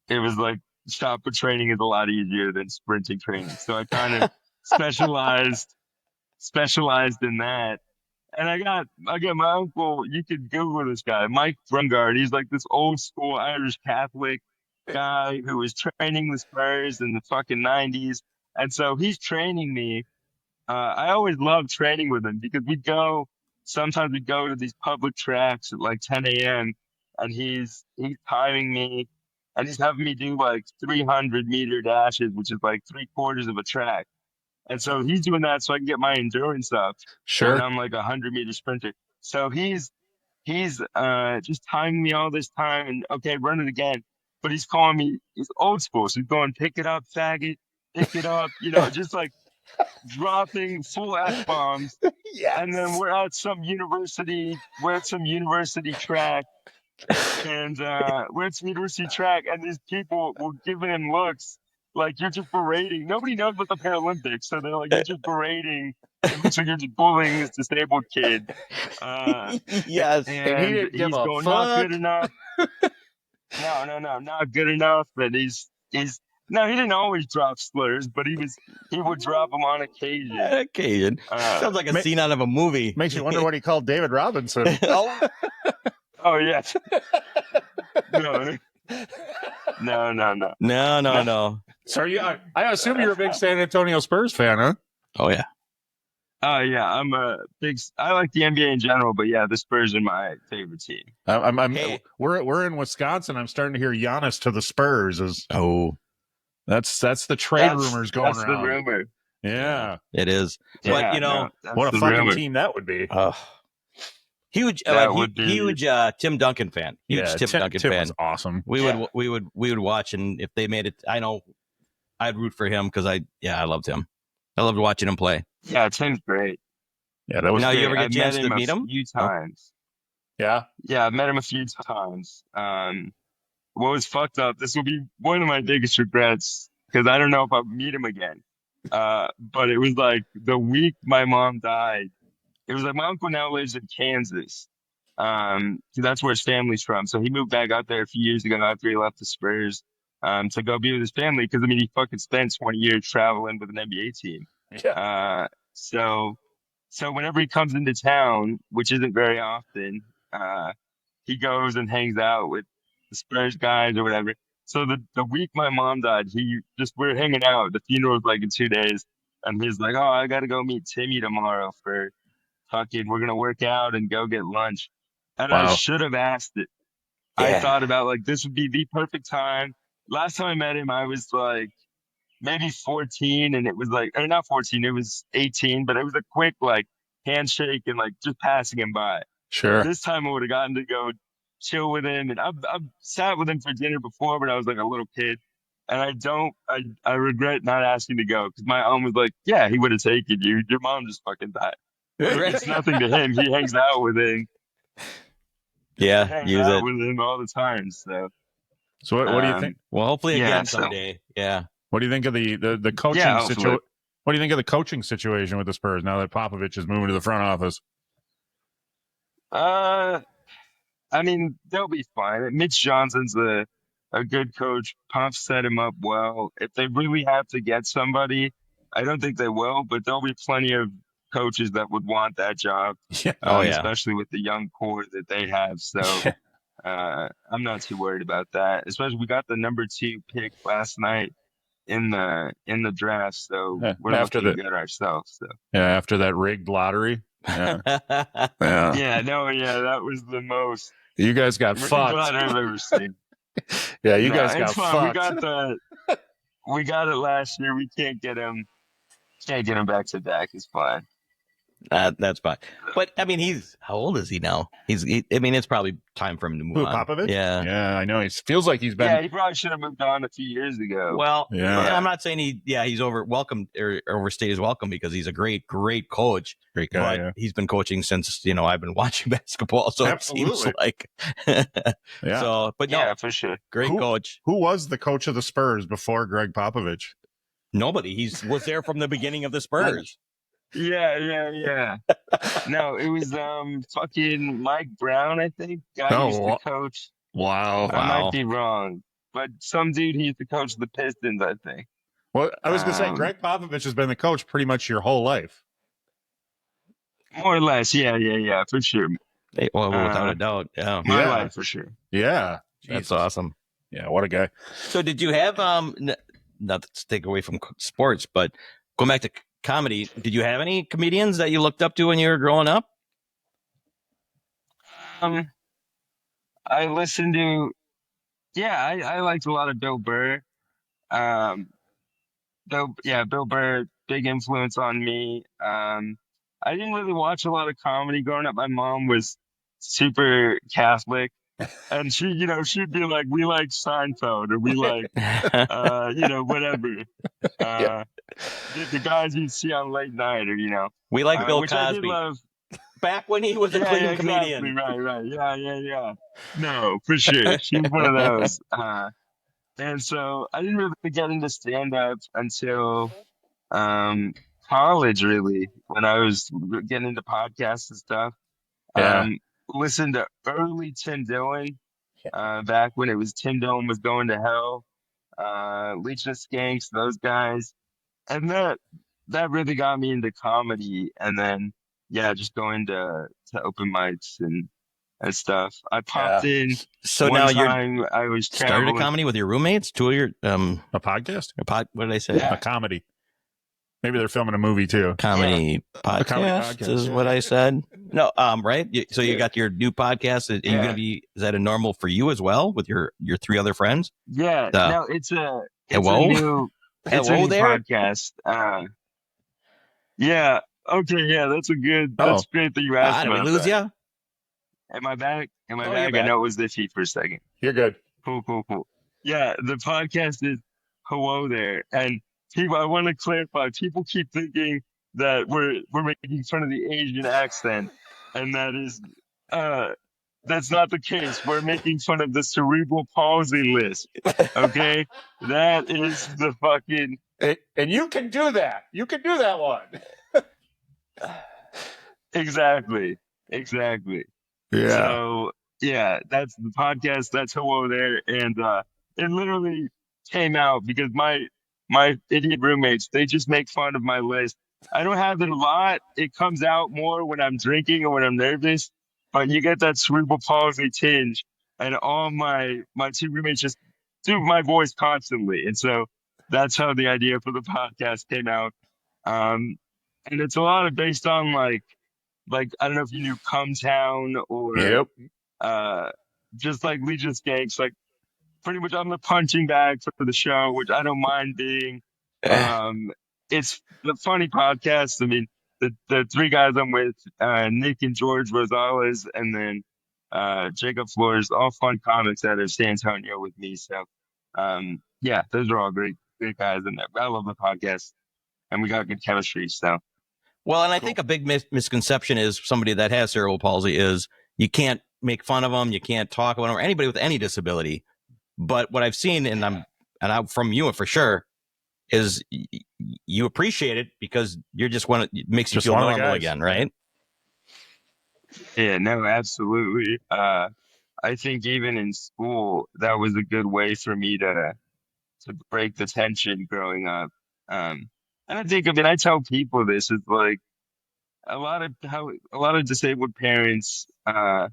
it was like shot put training is a lot easier than sprinting training. So I kind of specialized in that. And I got my uncle, you could Google this guy, Mike Brungard. He's like this old school Irish Catholic guy who was training the Spurs in the fucking 90s. And so he's training me. I always loved training with him because sometimes we'd go to these public tracks at like 10 a.m. and he's timing me and he's having me do like 300-meter dashes, which is like 3/4 of a track. And so he's doing that so I can get my endurance up when Sure. I'm like a 100-meter sprinter. So he's just timing me all this time and okay, run it again. But he's calling me, he's old school. So he's going, pick it up, faggot, pick it up, just like dropping full F-bombs. Yes. And then we're at some university track. And and these people were giving him looks like you're just berating. Nobody knows about the Paralympics, so they're like, you're just berating. It looks like you're just bullying this disabled kid. Yes. And he didn't give he's a going, fuck. not good enough. No, not good enough. But he's no, he didn't always drop slurs, but he would drop them on occasion. Occasion. Sounds like a scene out of a movie. Makes you wonder what he called David Robinson. Oh yes. No. So I assume you're a big San Antonio Spurs fan, huh? Oh yeah. Yeah, I like the NBA in general, but yeah, the Spurs are my favorite team. We're in Wisconsin. I'm starting to hear Giannis to the Spurs that's the trade rumors going around. That's the rumor. Yeah, it is. Yeah, But what a fucking team that would be. Huge Tim Duncan fan. Tim Duncan fan. Was awesome. We would watch, and if they made it, I know I'd root for him because I loved him. I loved watching him play. Yeah, Tim's great. Yeah, that was. Now great. you ever get a chance to meet him? A few times. Yeah. Yeah, I've met him a few times. What was fucked up? This will be one of my biggest regrets because I don't know if I'll meet him again. But it was like the week my mom died. It was like my uncle now lives in Kansas. So that's where his family's from. So he moved back out there a few years ago after he left the Spurs, to go be with his family. Cause I mean, he fucking spent 20 years traveling with an NBA team. Yeah. So whenever he comes into town, which isn't very often, he goes and hangs out with the Spurs guys or whatever. So the week my mom died, we're hanging out. The funeral was like in 2 days. And he's like, oh, I got to go meet Timmy tomorrow for we're going to work out and go get lunch. And wow. I should have asked it. Yeah. I thought about like, this would be the perfect time. Last time I met him, I was like maybe 14 and it was like, or not 14, it was 18, but it was a quick like handshake and like just passing him by. Sure. This time I would have gotten to go chill with him. And I've sat with him for dinner before, but I was like a little kid. And I regret not asking to go because my mom was like, yeah, he would have taken you. Your mom just fucking died. It's nothing to him. He hangs out with him. Yeah, use it with him all the time. So what do you think? Well, hopefully again someday. Yeah. What do you think of the coaching situation? What do you think of the coaching situation with the Spurs now that Popovich is moving to the front office? I mean, they'll be fine. Mitch Johnson's a good coach. Pop set him up well. If they really have to get somebody, I don't think they will, but there'll be plenty of coaches that would want that job, Yeah. Oh, yeah. especially with the young core that they have. So I'm not too worried about that. Especially we got the number 2 pick last night in the draft, so Yeah, we're after looking the- good ourselves. So after that rigged lottery. Yeah. Yeah. yeah, no, yeah, that was the most You guys got rigged fucked. lottery I've ever seen. Yeah, you No, guys it's got fine. fucked. We got it last year. We can't get him. Can't get him back to back. It's fine. That's fine. But I mean, how old is he now? I mean, it's probably time for him to move Who, on. Popovich? Yeah. Yeah, I know. He feels like he's been. Yeah, he probably should have moved on a few years ago. Well, Yeah. I'm not saying he's overstayed his welcome because he's a great coach. Great guy. But Yeah. he's been coaching since, I've been watching basketball. So Absolutely. it seems like. Yeah. So, but no, Yeah, for sure. great coach. Who was the coach of the Spurs before Greg Popovich? Nobody. He was there from the beginning of the Spurs. Yeah. No, it was fucking Mike Brown, I think. Guy used to coach. Wow. I might be wrong, but some dude he used to coach the Pistons, I think. Well, I was gonna say Greg Popovich has been the coach pretty much your whole life. More or less, yeah, for sure. Well, without a doubt, yeah. My life for sure. Yeah. That's awesome. Yeah, what a guy. So did you have not to take away from sports, but going back to comedy, did you have any comedians that you looked up to when you were growing up? I listened to I liked a lot of Bill Burr. Bill Burr, big influence on me. I didn't really watch a lot of comedy growing up. My mom was super Catholic, and she'd be like, "We like Seinfeld," or "We like, whatever." The guys you'd see on late night, or we like Bill which I did Cosby. love. Back when he was a clean comedian. Exactly. Right. Yeah. No, for sure. She's one of those. And so I didn't really get into stand-up until college, really, when I was getting into podcasts and stuff. Yeah. Listened to early Tim Dillon, back when it was Tim Dillon was going to hell, Leech and Skanks, those guys. And that really got me into comedy. And then, just going to open mics and stuff. I popped in. So one now time I was started traveling. a comedy with your roommates, two of your A podcast? what did I say? A comedy. Maybe they're filming a movie too. Comedy podcast, comedy podcast, is yeah. what I said. No, right? So you got your new podcast. Are you gonna be? Is that a normal for you as well with your 3 other friends? Yeah, no, it's a Hello? new Hello there? podcast. Yeah. Okay. Yeah, that's great that you asked Did we about lose that. you? Am I back? you're I back. know it was iffy for a second. You're good. Cool. Yeah, the podcast is Hello There, and people. I want to clarify. People keep thinking that we're making fun of the Asian accent, and that's not the case. We're making fun of the cerebral palsy list. Okay, that is the fucking. And you can do that. You can do that one. Exactly. Yeah. So that's the podcast. That's Hello There, and it literally came out because my idiot roommates, they just make fun of my list. I don't have it a lot. It comes out more when I'm drinking or when I'm nervous, but you get that cerebral palsy tinge, and all my 2 roommates just do my voice constantly, and so that's how the idea for the podcast came out. And it's a lot of based on like I don't know if you knew Come Town or just like Legion Skanks, like pretty much I'm the punching bag for the show, which I don't mind being. It's the funny podcast. I mean, the 3 guys I'm with, Nick and George Rosales, and then Jacob Flores, all fun comics out of San Antonio with me. So those are all great guys, and I love the podcast, and we got good chemistry. So. Well, and I think a big misconception is somebody that has cerebral palsy is you can't make fun of them, you can't talk about them, or anybody with any disability. But what I've seen, and I'm from you for sure, is you appreciate it because you're just it makes you feel normal again, right? Yeah, no, absolutely. I think even in school, that was a good way for me to break the tension growing up. And I think, I mean, I tell people this is like a lot of disabled parents of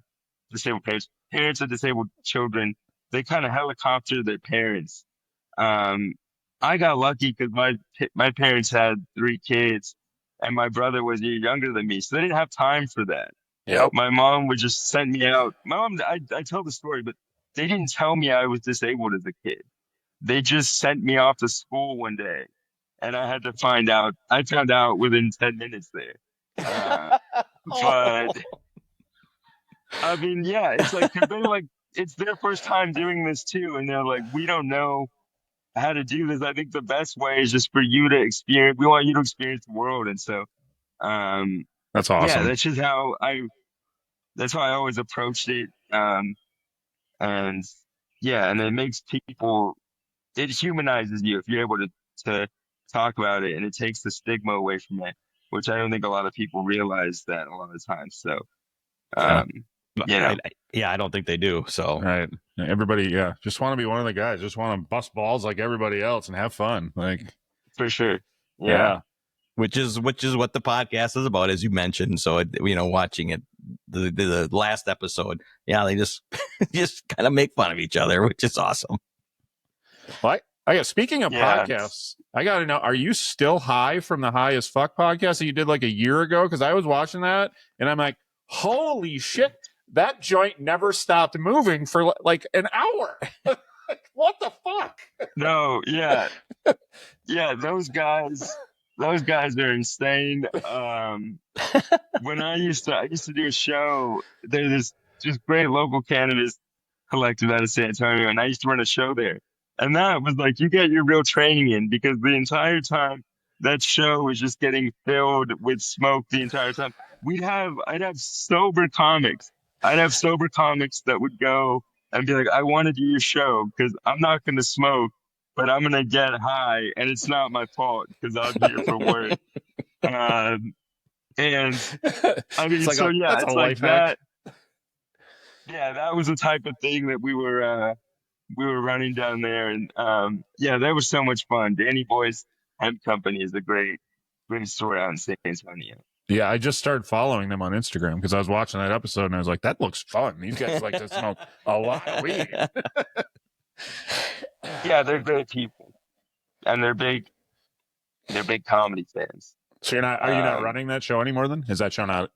disabled children, they kind of helicopter their parents. Um, I got lucky because my parents had 3 kids, and my brother was a year younger than me, so they didn't have time for that. Yep. My mom would just send me out. My mom, I tell the story, but they didn't tell me I was disabled as a kid. They just sent me off to school one day, and I had to find out. I found out within 10 minutes there. Uh, but I mean, yeah, it's like 'cause they're like it's their first time doing this too, and they're like, we don't know how to do this. I think the best way is just for you to experience. We want you to experience the world, and so, um, That's yeah, awesome. that's how I always approached it. And yeah, and it makes people, it humanizes you if you're able to talk about it, and it takes the stigma away from it, which I don't think a lot of people realize that a lot of times. So, Yeah. um, you know, I don't think they do. So Right. Everybody, just want to be one of the guys. Just want to bust balls like everybody else and have fun. Like, for sure. yeah. which is what the podcast is about, as you mentioned. So watching it, the last episode, they just just kind of make fun of each other, which is awesome. Well, speaking of Yeah. podcasts, I got to know, are you still high from the High as Fuck podcast that you did like a year ago? Because I was watching that and I'm like, holy shit, that joint never stopped moving for like an hour. What the fuck? No, yeah. Yeah, those guys are insane. When I used to do a show, there's this just great local cannabis collective out of San Antonio, and I used to run a show there. And that was like you get your real training in because the entire time that show was just getting filled with smoke the entire time. I'd have sober comics. I'd have sober comics that would go and be like, I want to do your show because I'm not going to smoke, but I'm going to get high, and it's not my fault because I'm here for work. And I mean, It's like yeah, that's it's a like life hack. that. Yeah, that was the type of thing that we were running down there, and yeah, that was so much fun. Danny Boy's Hemp Company is a great store out in San Antonio. Yeah, I just started following them on Instagram because I was watching that episode and I was like, that looks fun. These guys like to smoke a lot of weed. Yeah, they're great people, and they're big comedy fans. So are you not running that show anymore then? Is that show not?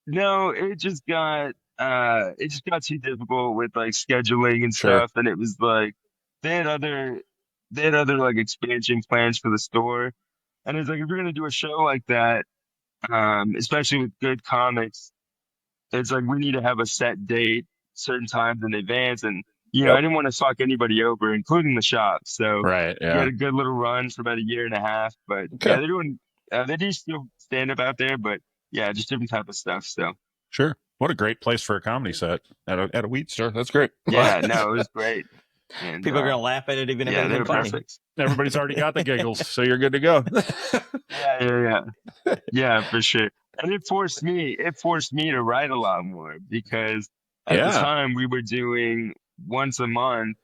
No, it just got too difficult with like scheduling and Sure. stuff, and it was like they had other like expansion plans for the store, and it's like if you're gonna do a show like that, especially with good comics, it's like we need to have a set date, certain times in advance, and I didn't want to fuck anybody over, including the shop. So Right. we Yeah. had a good little run for about a year and a half, but Okay. yeah, they're doing they do still stand up out there, but yeah, just different type of stuff. So Sure. What a great place for a comedy set at a weed store. That's great. yeah, no, it was great. And, People are gonna laugh at it even if yeah, it's they're funny. perfect. Everybody's already got the giggles, so you're good to go. Yeah, for sure. And it forced me to write a lot more because at the time we were doing once a month,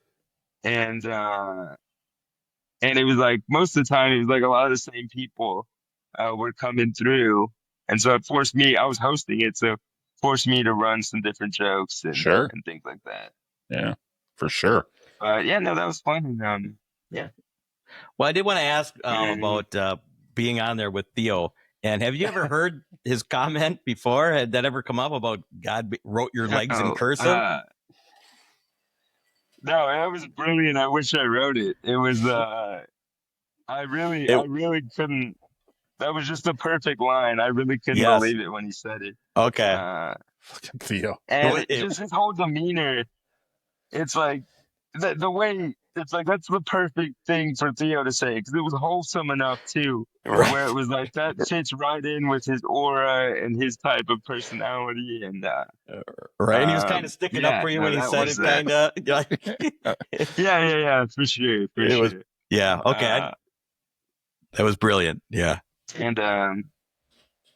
and it was like most of the time it was like a lot of the same people were coming through, and so it forced me. I was hosting it, so it forced me to run some different jokes and Sure. and things like that. Yeah, for sure. But yeah, no, that was fun. And yeah. Well, I did want to ask about being on there with Theo. And have you ever heard his comment before? Had that ever come up about God wrote your legs in cursive? No, that was brilliant. I wish I wrote it. It was I really couldn't. That was just the perfect line. I really couldn't believe it when he said it. Okay. Fucking Theo. And just his whole demeanor. It's like the way it's like that's the perfect thing for Theo to say because it was wholesome enough too, where it was like that fits right in with his aura and his type of personality and right. And he was kind of sticking up for you when he said it, kind of. Yeah, for sure, sure. Yeah, okay. That was brilliant. Yeah, and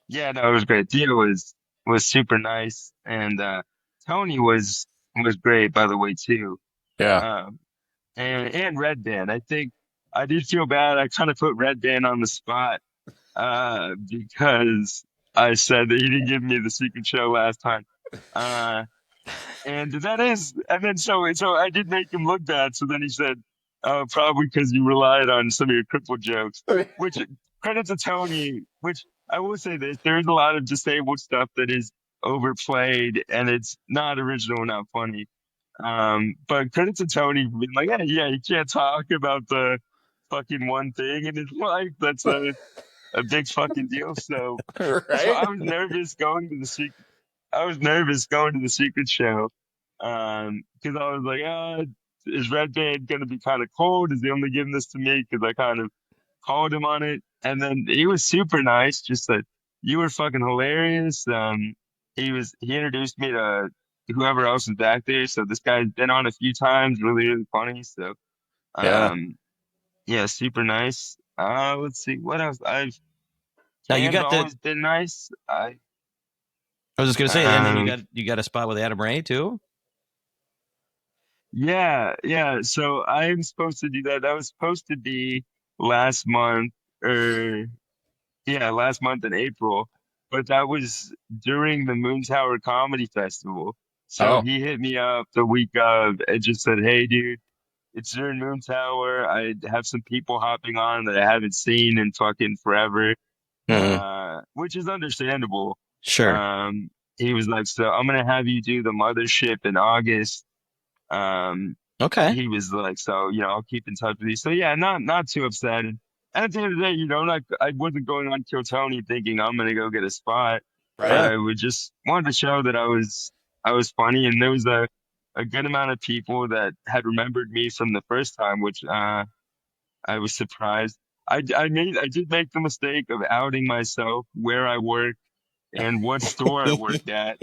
yeah, no, it was great. Theo was super nice, and Tony was great, by the way, too. Yeah. And Redban. I I did feel bad. I kind of put Redban on the spot because I said that he didn't give me the secret show last time. Uh, and then so I did make him look bad. So then he said, probably because you relied on some of your crippled jokes, which credit to Tony, which I will say this, there's a lot of disabled stuff that is overplayed and it's not original, not funny. But credit to Tony for being like, yeah, you can't talk about the fucking one thing in his life. That's a big fucking deal. So Right? I was nervous going to the secret. I was nervous going to the secret show, because I was like, is Red Band gonna be kind of cold? Is he only giving this to me because I kind of called him on it? And then he was super nice. Just said you were fucking hilarious. He introduced me to whoever else was back there. So this guy's been on a few times. Really, really funny. So Yeah. yeah, super nice. Let's see what else. Now you Cam's got the. always been nice. I was just gonna say, and then Um, you got a spot with Adam Ray too. yeah. So I'm supposed to do that. That was supposed to be last month, or yeah, last month in April. But that was during the Moon Tower Comedy Festival. So Oh, he hit me up the week of and just said, "Hey, dude, it's during Moon Tower. I have some people hopping on that I haven't seen in fucking forever." Mhm. Which is understandable. Sure. Um, he was like, "So I'm gonna have you do the mothership in August." Um, Okay. he was like, "So I'll keep in touch with you." So yeah, not too upset. And at the end of the day, like I wasn't going on Kill Tony thinking I'm gonna go get a spot. right. I would just wanted to show that I was funny, and there was a good amount of people that had remembered me from the first time, which I was surprised. I did make the mistake of outing myself where I work and what store I work at.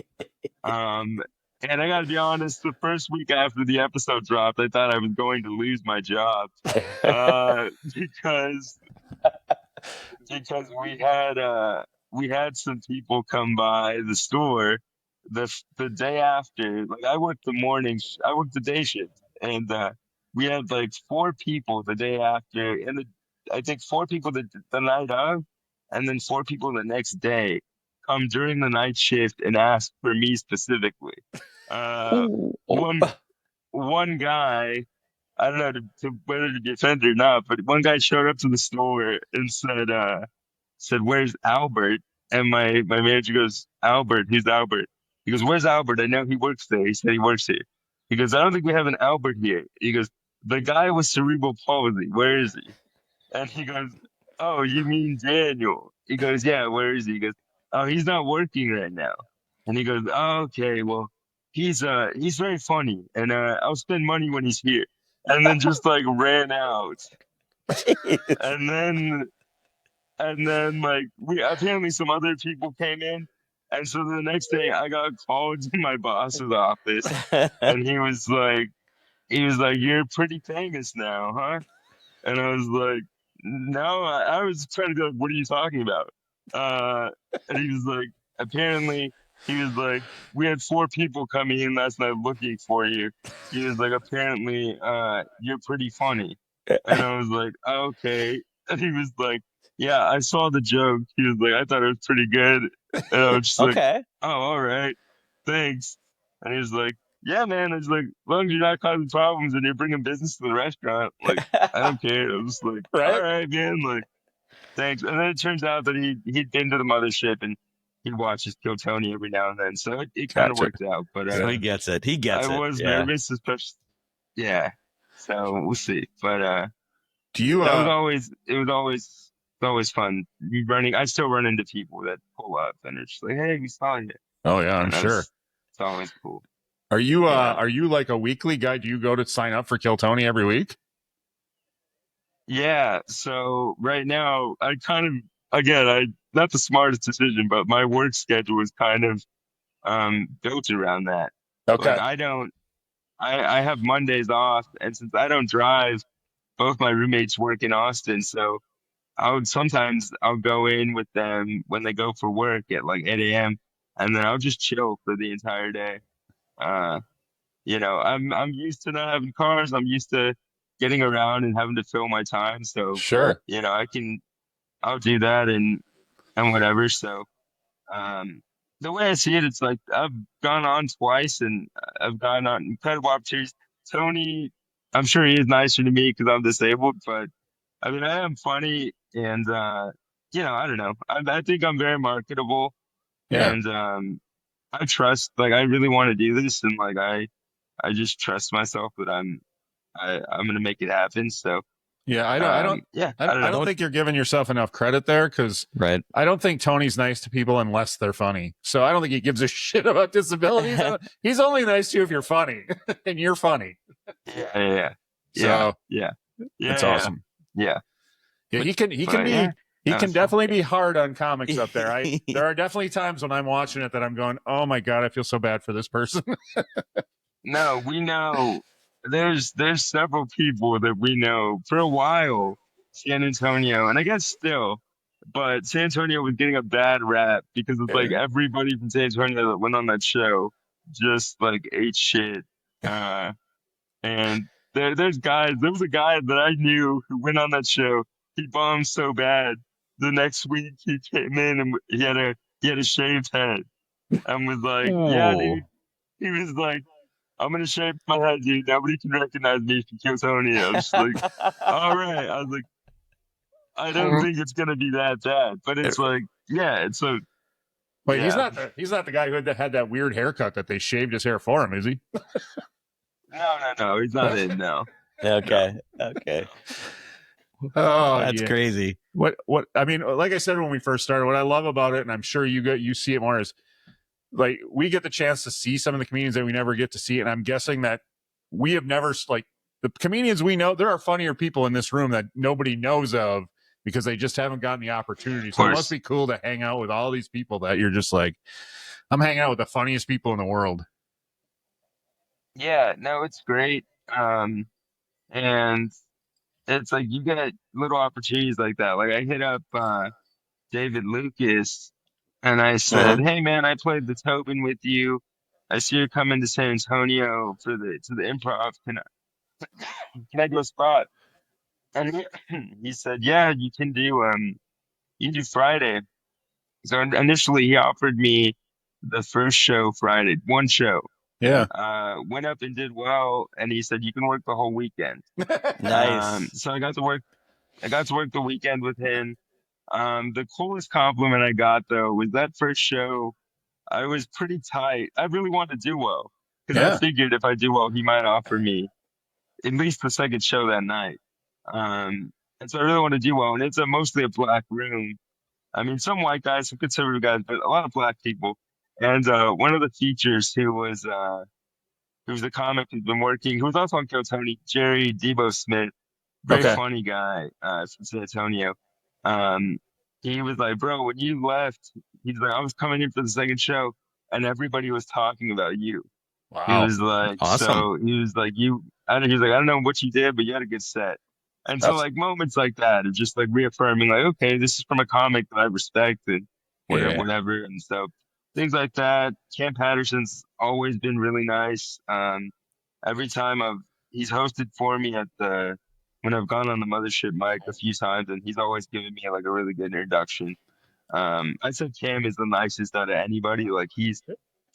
Um, and I gotta be honest, the first week after the episode dropped, I thought I was going to lose my job. Because we had some people come by the store the day after. Like I worked the day shift, and we had like four people the day after, and I think four people the night of, and then four people the next day come during the night shift and ask for me specifically. Uh, Ooh. Oh. one one guy, I don't know whether to be offended or not, but one guy showed up to the store and said, "Where's Albert?" And my manager goes, "Albert, who's Albert?" He goes, "Where's Albert? I know he works there." He said he works here. He goes, "I don't think we have an Albert here." He goes, "The guy with cerebral palsy, where is he?" And he goes, "Oh, you mean Daniel?" He goes, "Yeah, where is he?" He goes, "Oh, he's not working right now." And he goes, "Oh, okay, well, he's very funny, and I'll spend money when he's here." And then just like ran out. And then like we apparently some other people came in. And so the next day I got called to my boss's office, and he was like, "You're pretty famous now, huh?" And I was like, "No," I was trying to go, "What are you talking about?" Uh, and he was like, apparently, he was like, "We had four people coming in last night looking for you." He was like, "Apparently, you're pretty funny." And I was like, "Okay." And he was like, "Yeah, I saw the joke." He was like, "I thought it was pretty good." And I was just like, Okay. "Oh, all right, thanks." And he was like, "Yeah, man." It's like, as long as you're not causing problems and you're bringing business to the restaurant, like, I don't care. I was like, "All Right. right, man." Like, thanks. And then it turns out that he'd been to the mothership and he watches Kill Tony every now and then, so it kind of Gotcha. worked out. But So he gets it. He gets I it. was Yeah. nervous, especially yeah. So we'll see. But Do you that was always fun. I still run into people that pull up and it's just like, "Hey, we saw you," Oh yeah, I'm and sure. it's always cool. Are you Yeah. are you like a weekly guy? Do you go to sign up for Kill Tony every week? Yeah, so right now I kind of again I not the smartest decision, but my work schedule is kind of built around that. Like Okay. I have Mondays off, and since I don't drive, both my roommates work in Austin, so I'll go in with them when they go for work at like 8 a.m. and then I'll just chill for the entire day. I'm used to not having cars. I'm used to getting around and having to fill my time. So, Sure. you know, I'll do that and whatever. So, the way I see it, it's like I've gone on twice and I've gone on incredible opportunities. Tony, I'm sure he is nicer to me because I'm disabled, but I mean, I am funny and, you know, I don't know. I think I'm very marketable Yeah. and, I trust, like, I really want to do this and like, I just trust myself that I'm going to make it happen. So, Yeah, yeah, I I don't know. don't think you're giving yourself enough credit there because Right. I don't think Tony's nice to people unless they're funny. So I don't think he gives a shit about disabilities. He's only nice to you if you're funny and you're funny. Yeah. So Yeah. that's awesome. Yeah. Yeah, he can But, yeah, that can was fun. definitely be hard on comics up there. There are definitely times when I'm watching it that I'm going, "Oh my god, I feel so bad for this person." No, we know there's several people that we know for a while, San Antonio, and I guess still, but San Antonio was getting a bad rap because it's like everybody from San Antonio that went on that show just like ate shit. Uh, and there was a guy that I knew who went on that show. He bombed so bad. The next week he came in and he had a shaved head and was like, yeah, Ooh. dude. He was like, I'm gonna shave my head, dude. Nobody can recognize me from Tony. I was just like, all right. I was like, I don't think it's gonna be that bad, but it's like, yeah, it's a Wait, yeah. he's not the guy who had that weird haircut that they shaved his hair for him, is he? No, he's not in now. Okay. Okay. Oh, That's yeah. crazy. What I mean, like I said when we first started, what I love about it, and I'm sure you see it more, is like we get the chance to see some of the comedians that we never get to see, and I'm guessing that we have never, like, the comedians we know, there are funnier people in this room that nobody knows of because they just haven't gotten the opportunity. So it must be cool to hang out with all these people that you're just like, I'm hanging out with the funniest people in the world. Yeah, no, it's great. And it's like you get little opportunities like that. Like I hit up David Lucas and I said, hey man, I played the Tobin with you. I see you're coming to San Antonio for the improv. Can I do a spot? And he said, yeah, you can do Friday. So initially he offered me the first show Friday, one show. Yeah. Went up and did well, and he said you can work the whole weekend. Nice. So I got to work the weekend with him. The coolest compliment I got though was that first show. I was pretty tight. I really wanted to do well because I figured if I do well, he might offer me at least the second show that night. And so I really want to do well, and it's mostly a black room. I mean, some white guys, some conservative guys, but a lot of black people. And one of the features who was a comic who's been working, who was also on Kill Tony, Jerry Debo Smith, very funny guy from San Antonio. He was like, bro, when you left, he's like, I was coming in for the second show, and everybody was talking about you. Wow. He was like, awesome. So he was like, he was like, I don't know what you did, but you had a good set. And so like moments like that are just like reaffirming, like, okay, this is from a comic that I respect and whatever. And so things like that. Cam Patterson's always been really nice. Every time he's hosted for me when I've gone on the mothership mic a few times, and he's always given me like a really good introduction. I said Cam is the nicest out of anybody. Like he's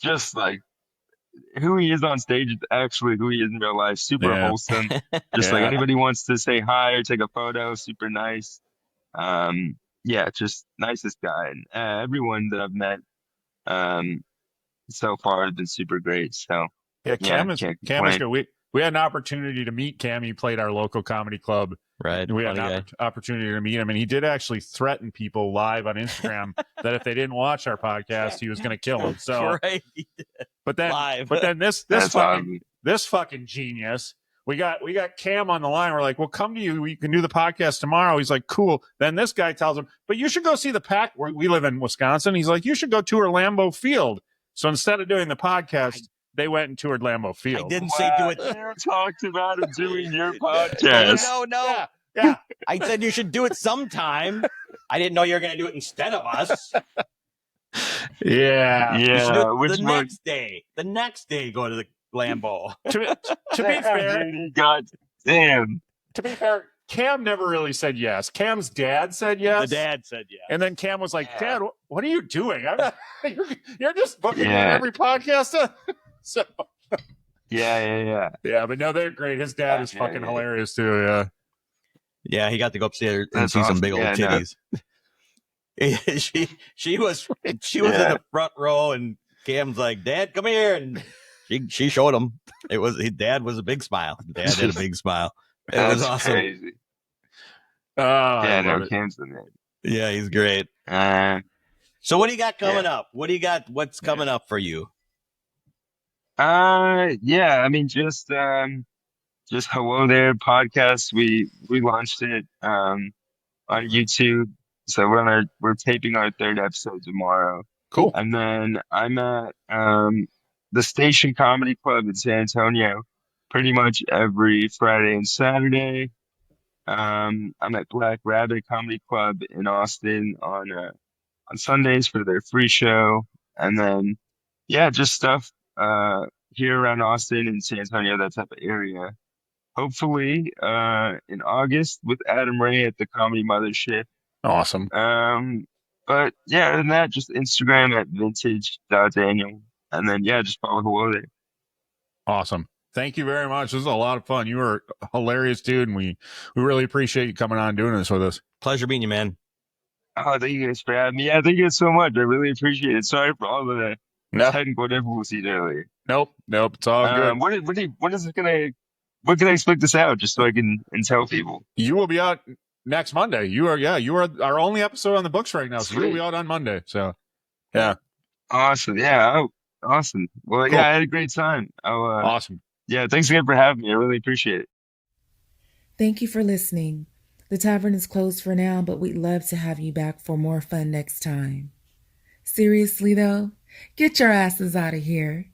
just like who he is on stage is actually who he is in real life. Super wholesome. Just like anybody wants to say hi or take a photo, super nice. Just nicest guy. And everyone that I've met so far has been super great. So Cam is good. We had an opportunity to meet Cam. He played our local comedy club. Right. We had an opportunity to meet him, and he did actually threaten people live on Instagram that if they didn't watch our podcast, he was going to kill them. So, but then this fucking genius. We got Cam on the line. We're like, well, come to you. We can do the podcast tomorrow. He's like, cool. Then this guy tells him, but you should go see the pack. We live in Wisconsin. He's like, you should go tour Lambeau Field. So instead of doing the podcast, they went and toured Lambeau Field. I didn't say do it. You talked about him doing your podcast. No. Yeah. I said you should do it sometime. I didn't know you were going to do it instead of us. Yeah. The next day, go to the Lambeau. To be fair, God damn. to be fair, Cam never really said yes. Cam's dad said yes. The dad said yes. And then Cam was like, Dad, what are you doing? I'm not, you're just booking me on Yeah. every podcast. So Yeah. yeah, but no, they're great. His dad is fucking hilarious too. Yeah. Yeah, he got to go upstairs and That's see some awesome. big old Yeah, no. titties. she was in the front row, and Cam's like, "Dad, come here," and she showed him. His dad was a big smile. Dad had a big smile. It was awesome. Crazy. Yeah, no, Cam's the man. Yeah, he's great. So what do you got coming up? What do you got? What's coming up for you? Yeah, I mean, just Hello There podcast. We launched it on YouTube. So we're taping our third episode tomorrow. Cool. And then I'm at the Station Comedy Club in San Antonio pretty much every Friday and Saturday. I'm at Black Rabbit Comedy Club in Austin on Sundays for their free show. And then just stuff here around Austin and San Antonio, that type of area. Hopefully in August with Adam Ray at the Comedy Mothership. Awesome. But yeah, other than that, just Instagram at vintage.daniel. And then just follow Hello There. Awesome. Thank you very much. This was a lot of fun. You were a hilarious dude, and we really appreciate you coming on and doing this with us. Pleasure meeting you, man. Oh, thank you guys for having me. Yeah, thank you guys so much. I really appreciate it. Sorry for all of the technical difficulties earlier. Nope. It's all good. When can I expect this out, just so I can tell people? You will be out next Monday. You are our only episode on the books right now. So you'll be out on Monday. So yeah. Awesome. Yeah. Awesome. Well, cool. I had a great time. Awesome. Yeah. Thanks again for having me. I really appreciate it. Thank you for listening. The tavern is closed for now, but we'd love to have you back for more fun next time. Seriously though, get your asses out of here.